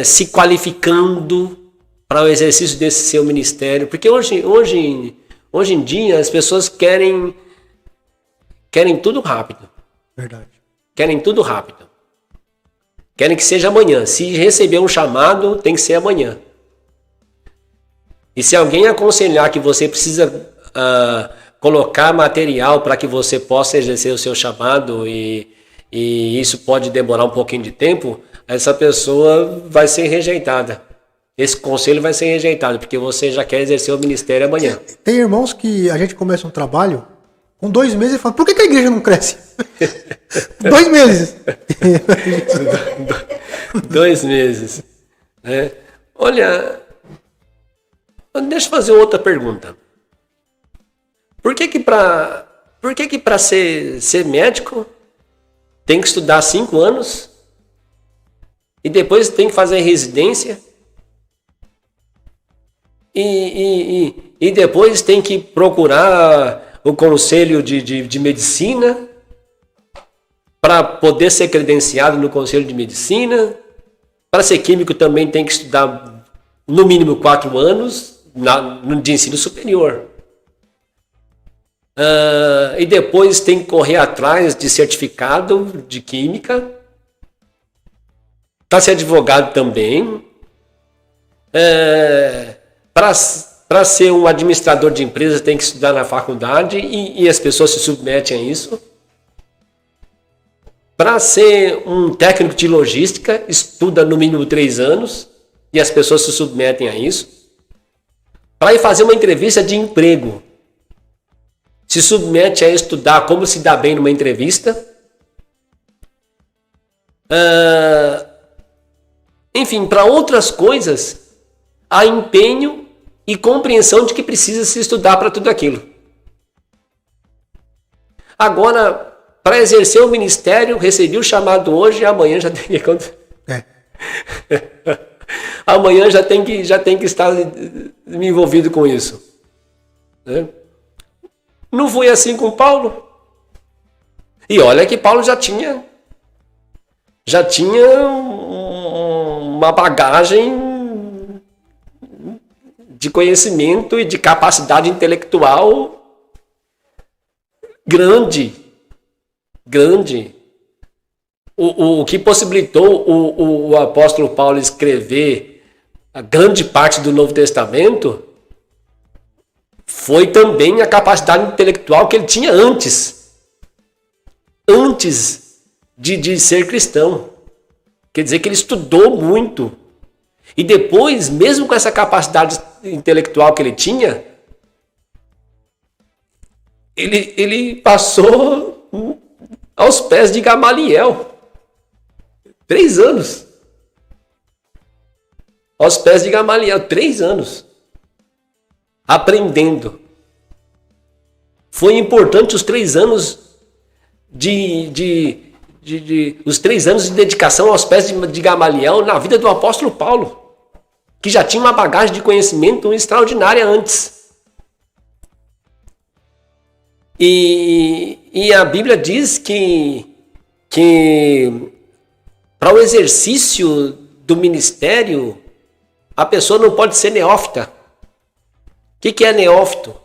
S2: se qualificando para o exercício desse seu ministério? Porque hoje em dia as pessoas querem tudo rápido.
S1: Verdade.
S2: Querem tudo rápido. Querem que seja amanhã. Se receber um chamado, tem que ser amanhã. E se alguém aconselhar que você precisa colocar material para que você possa exercer o seu chamado e isso pode demorar um pouquinho de tempo, essa pessoa vai ser rejeitada. Esse conselho vai ser rejeitado, porque você já quer exercer o ministério amanhã.
S1: Tem irmãos que a gente começa um trabalho, com 2 meses e fala, por que a igreja não cresce? 2 meses.
S2: 2 meses. Né? Olha, deixa eu fazer outra pergunta. Por que para ser médico tem que estudar 5 anos e depois tem que fazer residência e depois tem que procurar o conselho de medicina para poder ser credenciado no conselho de medicina? Para ser químico também tem que estudar no mínimo 4 anos de ensino superior. E depois tem que correr atrás de certificado de química. Para ser advogado também. Para ser um administrador de empresa tem que estudar na faculdade e as pessoas se submetem a isso. Para ser um técnico de logística, estuda no mínimo 3 anos e as pessoas se submetem a isso. Para ir fazer uma entrevista de emprego, se submete a estudar como se dá bem numa entrevista. Enfim, para outras coisas, há empenho e compreensão de que precisa se estudar para tudo aquilo. Agora, para exercer o ministério, recebi o chamado hoje e amanhã já tem que amanhã já tem que estar me envolvido com isso. Né? Não foi assim com Paulo. E olha que Paulo já tinha uma bagagem de conhecimento e de capacidade intelectual grande. O que possibilitou o apóstolo Paulo escrever a grande parte do Novo Testamento foi também a capacidade intelectual que ele tinha antes de ser cristão. Quer dizer que ele estudou muito. E depois, mesmo com essa capacidade intelectual que ele tinha, ele passou aos pés de Gamaliel. 3 anos. Aos pés de Gamaliel, 3 anos. Aprendendo. Foi importante os 3 anos os 3 anos de dedicação aos pés de Gamaliel na vida do apóstolo Paulo, que já tinha uma bagagem de conhecimento extraordinária antes. E a Bíblia diz que para o exercício do ministério, a pessoa não pode ser neófita. O que é neófito?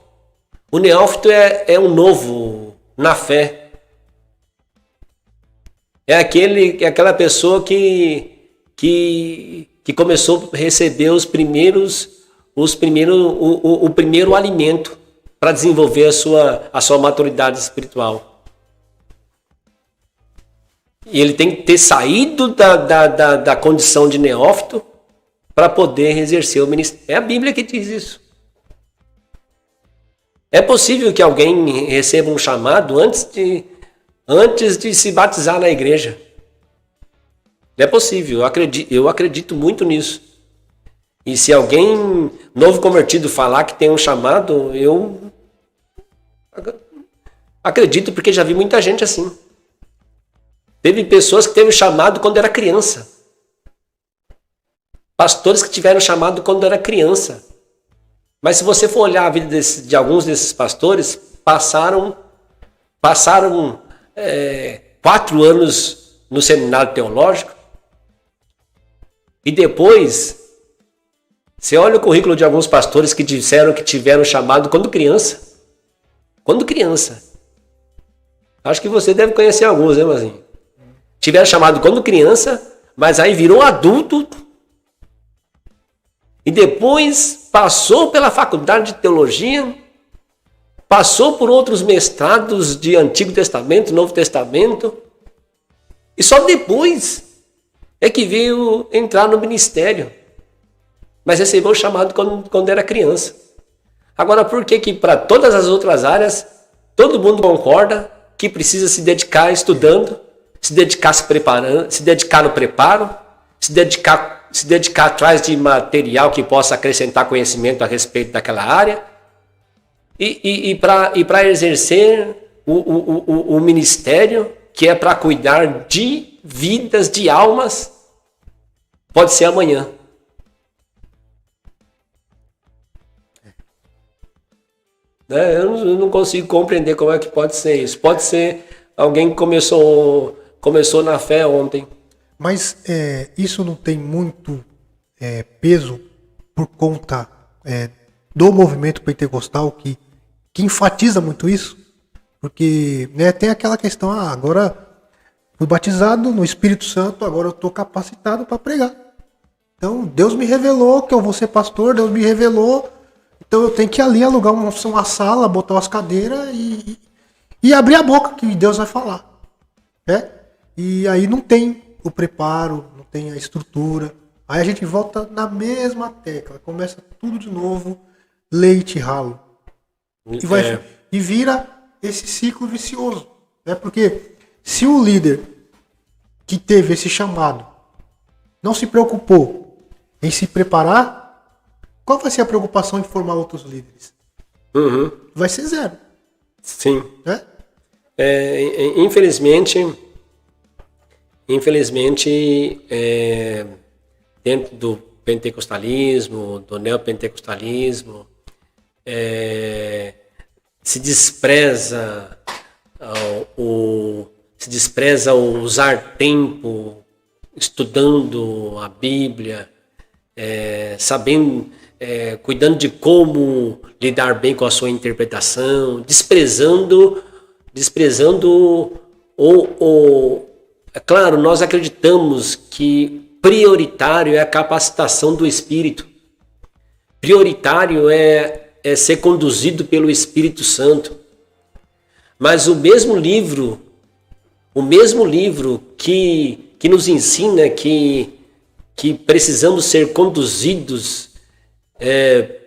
S2: O neófito é um novo na fé. É aquela pessoa que começou a receber o primeiro alimento para desenvolver a sua maturidade espiritual. E ele tem que ter saído da condição de neófito para poder exercer o ministério. É a Bíblia que diz isso. É possível que alguém receba um chamado antes de se batizar na igreja. É possível, eu acredito muito nisso. E se alguém novo convertido falar que tem um chamado, eu acredito, porque já vi muita gente assim. Teve pessoas que teve chamado quando era criança. Pastores que tiveram chamado quando era criança. Mas se você for olhar a vida de alguns desses pastores, passaram 4 anos no seminário teológico e depois Você olha o currículo de alguns pastores que disseram que tiveram chamado quando criança. Quando criança. Acho que você deve conhecer alguns, né, Mazinho? Tiveram chamado quando criança, mas aí virou adulto. E depois passou pela faculdade de teologia, passou por outros mestrados de Antigo Testamento, Novo Testamento. E só depois é que veio entrar no ministério. Mas recebeu o chamado quando era criança. Agora, por que para todas as outras áreas, todo mundo concorda que precisa se dedicar estudando, se dedicar se preparando, se dedicar no preparo, se dedicar atrás de material que possa acrescentar conhecimento a respeito daquela área, e para exercer o ministério, que é para cuidar de vidas, de almas, pode ser amanhã. Eu não consigo compreender como é que pode ser isso. Pode ser alguém que começou na fé ontem.
S1: Mas isso não tem muito peso por conta do movimento pentecostal que enfatiza muito isso? Porque tem aquela questão, agora fui batizado no Espírito Santo, agora eu estou capacitado para pregar. Então Deus me revelou que eu vou ser pastor, Deus me revelou. Então eu tenho que ir ali alugar uma sala, botar umas cadeiras e abrir a boca que Deus vai falar. E aí não tem o preparo, não tem a estrutura. Aí a gente volta na mesma tecla, começa tudo de novo, leite ralo. E vira esse ciclo vicioso. Porque se o líder que teve esse chamado não se preocupou em se preparar, qual vai ser a preocupação em formar outros líderes? Vai ser zero.
S2: Sim. Infelizmente, dentro do pentecostalismo, do neopentecostalismo, se despreza o usar tempo estudando a Bíblia, sabendo, cuidando de como lidar bem com a sua interpretação, desprezando é claro, nós acreditamos que prioritário é a capacitação do Espírito. Prioritário é ser conduzido pelo Espírito Santo. Mas o mesmo livro que nos ensina que precisamos ser conduzidos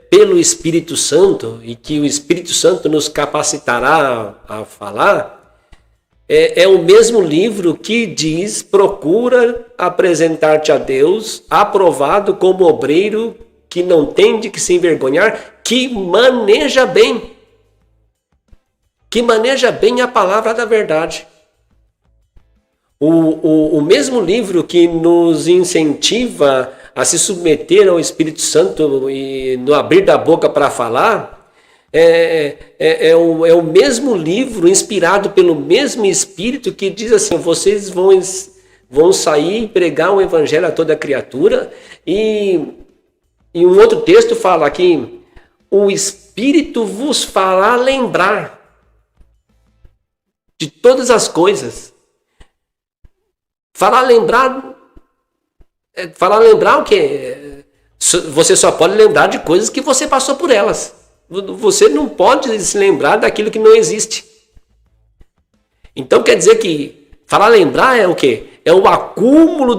S2: pelo Espírito Santo e que o Espírito Santo nos capacitará a falar, é o mesmo livro que diz: procura apresentar-te a Deus aprovado como obreiro que não tem de que se envergonhar, que maneja bem a palavra da verdade. O mesmo livro que nos incentiva a se submeter ao Espírito Santo e no abrir da boca para falar, é o mesmo livro inspirado pelo mesmo Espírito que diz assim: vocês vão sair e pregar o Evangelho a toda criatura. E um outro texto fala que o Espírito vos fará lembrar de todas as coisas. Fará lembrar o quê? Você só pode lembrar de coisas que você passou por elas. Você não pode se lembrar daquilo que não existe. Então quer dizer que fará lembrar é o quê? É o acúmulo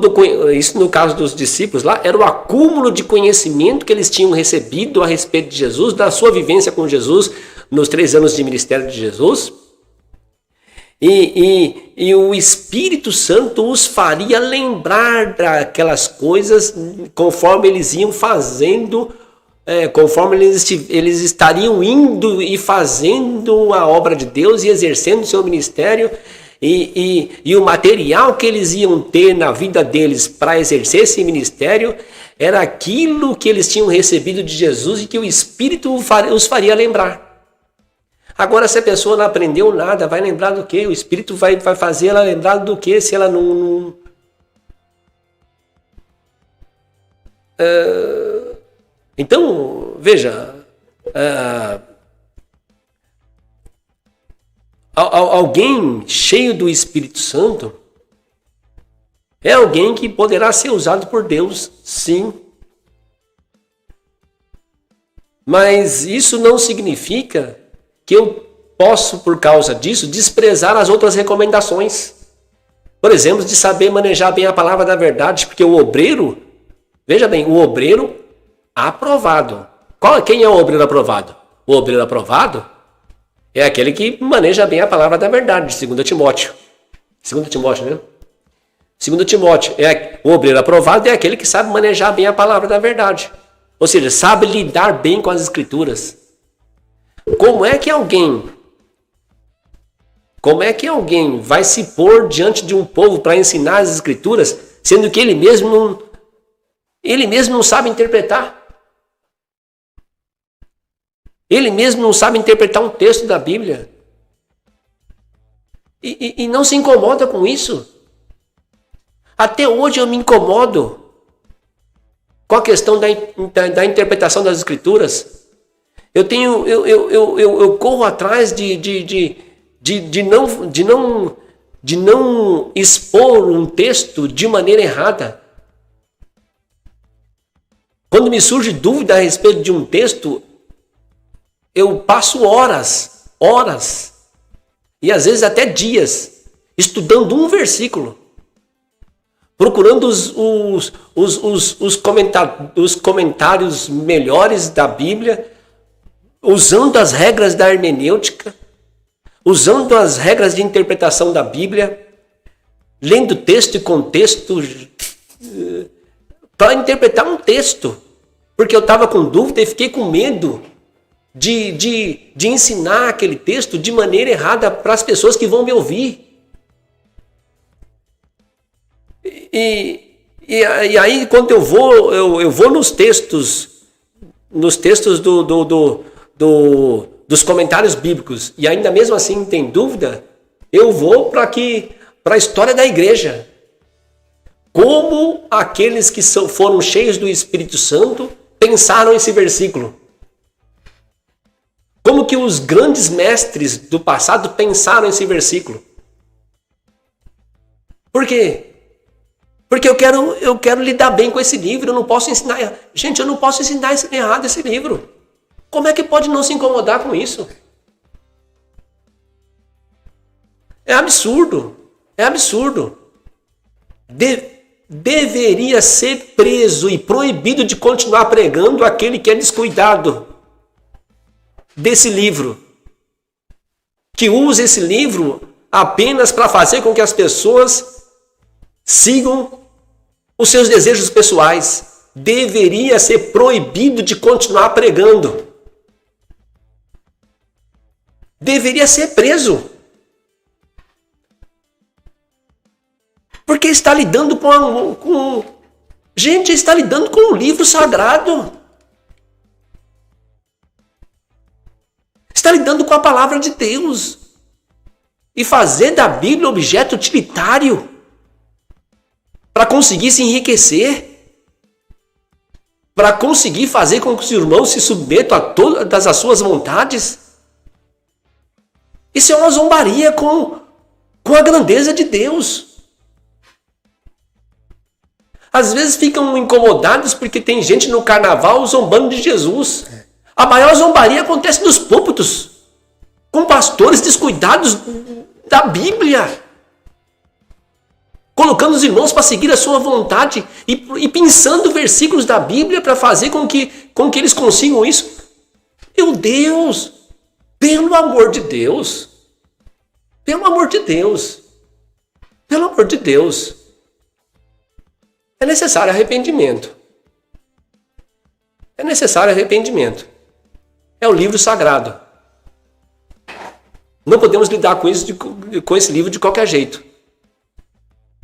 S2: isso no caso dos discípulos lá, era o acúmulo de conhecimento que eles tinham recebido a respeito de Jesus, da sua vivência com Jesus nos 3 anos de ministério de Jesus. E o Espírito Santo os faria lembrar daquelas coisas conforme eles iam fazendo, conforme eles estariam indo e fazendo a obra de Deus e exercendo o seu ministério. E o material que eles iam ter na vida deles para exercer esse ministério era aquilo que eles tinham recebido de Jesus e que o Espírito os faria lembrar. Agora, se a pessoa não aprendeu nada, vai lembrar do quê? O Espírito vai fazer ela lembrar do quê se ela não... Então, veja, alguém cheio do Espírito Santo é alguém que poderá ser usado por Deus, sim. Mas isso não significa que eu posso, por causa disso, desprezar as outras recomendações. Por exemplo, de saber manejar bem a palavra da verdade, porque o obreiro, veja bem, o obreiro aprovado. Quem é o obreiro aprovado? O obreiro aprovado é aquele que maneja bem a palavra da verdade, de 2 Timóteo. 2 Timóteo, né? 2 Timóteo, o obreiro aprovado é aquele que sabe manejar bem a palavra da verdade. Ou seja, sabe lidar bem com as escrituras. Como é que alguém vai se pôr diante de um povo para ensinar as escrituras, sendo que ele mesmo não sabe interpretar? Ele mesmo não sabe interpretar um texto da Bíblia. E não se incomoda com isso. Até hoje eu me incomodo com a questão da interpretação das escrituras. Eu corro atrás de não expor um texto de maneira errada. Quando me surge dúvida a respeito de um texto, eu passo horas, e às vezes até dias, estudando um versículo, procurando os comentários melhores da Bíblia, usando as regras da hermenêutica, usando as regras de interpretação da Bíblia, lendo texto e contexto, para interpretar um texto, porque eu estava com dúvida e fiquei com medo de ensinar aquele texto de maneira errada para as pessoas que vão me ouvir. E aí, quando eu vou nos textos dos comentários bíblicos, e ainda mesmo assim tem dúvida, eu vou para a história da igreja. Como aqueles que foram cheios do Espírito Santo pensaram esse versículo. Como que os grandes mestres do passado pensaram esse versículo. Por quê? Porque eu quero lidar bem com esse livro, eu não posso ensinar... Gente, eu não posso ensinar errado esse livro. Como é que pode não se incomodar com isso? É absurdo. Deveria ser preso e proibido de continuar pregando aquele que é descuidado desse livro. Que usa esse livro apenas para fazer com que as pessoas sigam os seus desejos pessoais. Deveria ser proibido de continuar pregando. Deveria ser preso. Porque está lidando Gente, está lidando com um livro sagrado. Está lidando com a palavra de Deus. E fazer da Bíblia objeto utilitário para conseguir se enriquecer, para conseguir fazer com que os irmãos se submetam a todas as suas vontades. Isso é uma zombaria com a grandeza de Deus. Às vezes ficam incomodados porque tem gente no carnaval zombando de Jesus. A maior zombaria acontece nos púlpitos, com pastores descuidados da Bíblia, colocando os irmãos para seguir a sua vontade e pensando versículos da Bíblia para fazer com que eles consigam isso. Meu Deus! Pelo amor de Deus! Pelo amor de Deus! Pelo amor de Deus! É necessário arrependimento. É necessário arrependimento. É o livro sagrado. Não podemos lidar com esse livro de qualquer jeito.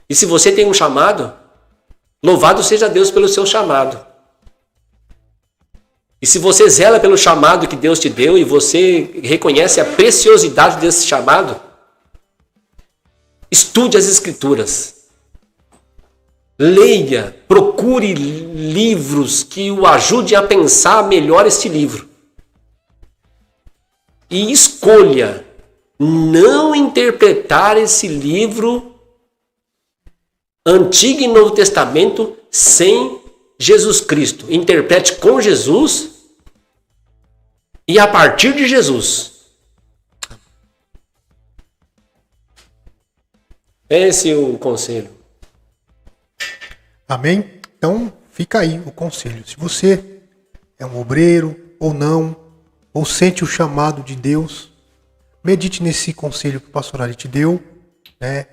S2: E se você tem um chamado, louvado seja Deus pelo seu chamado. E se você zela pelo chamado que Deus te deu e você reconhece a preciosidade desse chamado, estude as Escrituras. Leia, procure livros que o ajudem a pensar melhor este livro. E escolha não interpretar esse livro Antigo e Novo Testamento sem Jesus Cristo. Interprete com Jesus e a partir de Jesus. Esse é o conselho.
S1: Amém? Então, fica aí o conselho. Se você é um obreiro ou não, ou sente o chamado de Deus, medite nesse conselho que o pastor Ali te deu, né?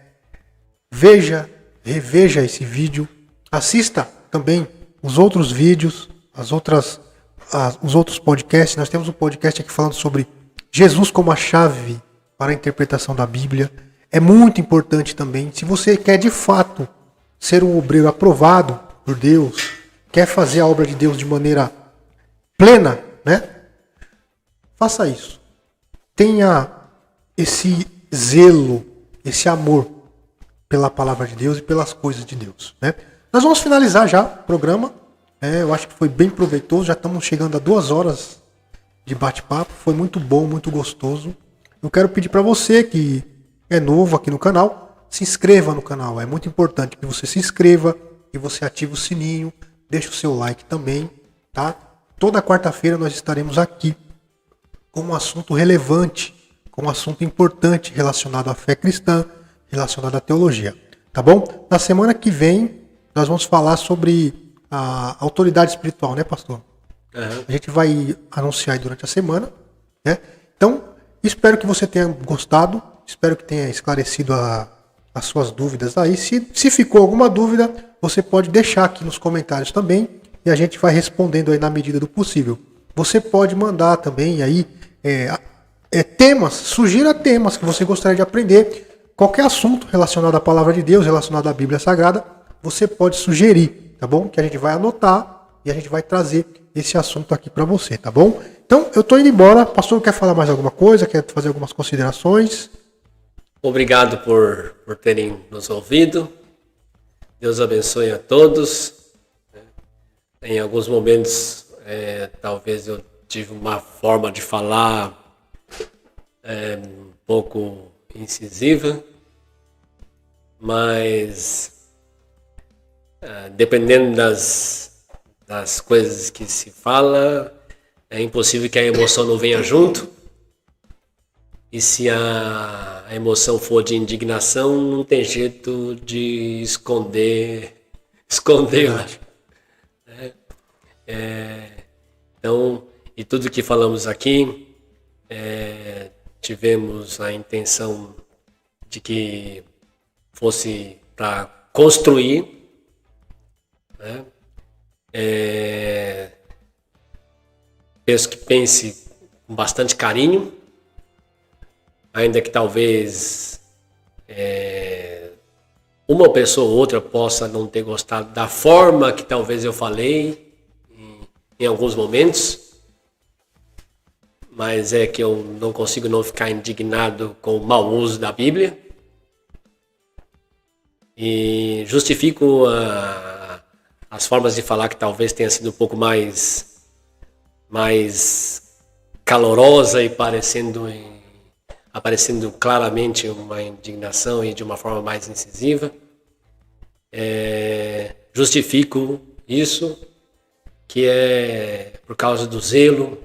S1: Reveja esse vídeo, assista também os outros vídeos, os outros podcasts. Nós temos um podcast aqui falando sobre Jesus como a chave para a interpretação da Bíblia. É muito importante também, se você quer de fato ser um obreiro aprovado por Deus, quer fazer a obra de Deus de maneira plena, né? Faça isso. Tenha esse zelo, esse amor pela palavra de Deus e pelas coisas de Deus, né? Nós vamos finalizar já o programa. Eu acho que foi bem proveitoso. Já estamos chegando a 2 horas de bate-papo. Foi muito bom, muito gostoso. Eu quero pedir para você que é novo aqui no canal, se inscreva no canal. É muito importante que você se inscreva e você ative o sininho, deixe o seu like também, tá? Toda quarta-feira nós estaremos aqui com um assunto relevante, com um assunto importante relacionado à fé cristã, relacionado à teologia, tá bom? Na semana que vem nós vamos falar sobre a autoridade espiritual, né, pastor?
S2: Uhum.
S1: A gente vai anunciar aí durante a semana, né? Então, espero que você tenha gostado, espero que tenha esclarecido as suas dúvidas aí. Se ficou alguma dúvida, você pode deixar aqui nos comentários também e a gente vai respondendo aí na medida do possível. Você pode mandar também aí temas, sugira temas que você gostaria de aprender. Qualquer assunto relacionado à palavra de Deus, relacionado à Bíblia Sagrada, você pode sugerir, tá bom? Que a gente vai anotar e a gente vai trazer esse assunto aqui para você, tá bom? Então, eu tô indo embora. Pastor, quer falar mais alguma coisa? Quer fazer algumas considerações?
S2: Obrigado por terem nos ouvido. Deus abençoe a todos. Em alguns momentos, talvez eu tive uma forma de falar um pouco incisiva, mas dependendo das coisas que se fala, é impossível que a emoção não venha junto. E se a emoção for de indignação, não tem jeito de escondê-la. Então, e tudo que falamos aqui, tivemos a intenção de que fosse para construir, né? Penso que pense com bastante carinho, ainda que talvez uma pessoa ou outra possa não ter gostado da forma que talvez eu falei em alguns momentos, mas é que eu não consigo não ficar indignado com o mau uso da Bíblia e justifico as formas de falar que talvez tenha sido um pouco mais calorosa e aparecendo claramente uma indignação e de uma forma mais incisiva. Justifico isso, que é por causa do zelo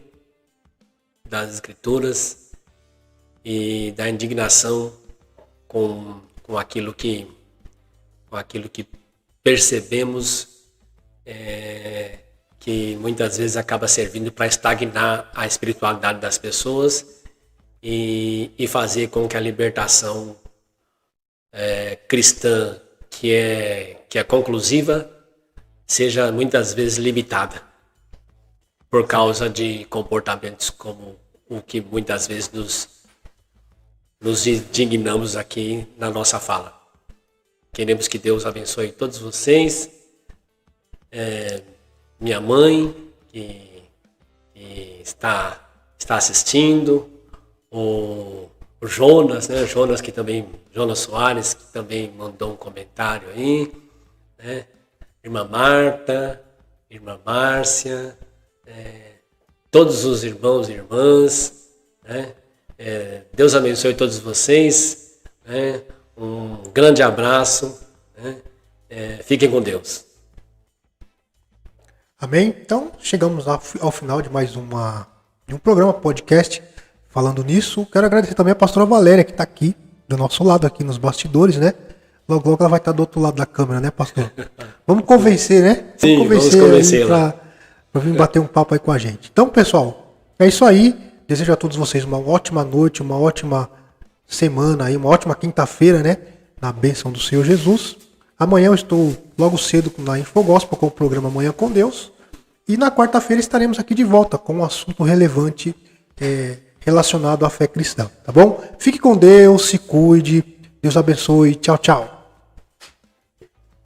S2: das Escrituras e da indignação com aquilo que percebemos que muitas vezes acaba servindo para estagnar a espiritualidade das pessoas e fazer com que a libertação cristã, que é conclusiva, seja muitas vezes limitada por causa de comportamentos como o que muitas vezes nos indignamos aqui na nossa fala. Queremos que Deus abençoe todos vocês, minha mãe que está assistindo, o Jonas, né? Jonas Soares, que também mandou um comentário aí, né? Irmã Marta, irmã Márcia, todos os irmãos e irmãs, né? Deus abençoe todos vocês, né? Um grande abraço, né? Fiquem com Deus.
S1: Amém? Então, chegamos ao final de mais de um programa podcast falando nisso. Quero agradecer também a pastora Valéria, que está aqui, do nosso lado, aqui nos bastidores, né? Logo, logo ela vai estar do outro lado da câmera, né, pastor? Vamos convencer, né?
S2: Sim, vamos convencer ela.
S1: Para vir bater um papo aí com a gente. Então, pessoal, é isso aí. Desejo a todos vocês uma ótima noite, uma ótima semana aí, uma ótima quinta-feira, né? Na bênção do Senhor Jesus. Amanhã eu estou logo cedo na Infogospel com o programa Manhã com Deus. E na quarta-feira estaremos aqui de volta com um assunto relevante relacionado à fé cristã, tá bom? Fique com Deus, se cuide. Deus abençoe. Tchau, tchau.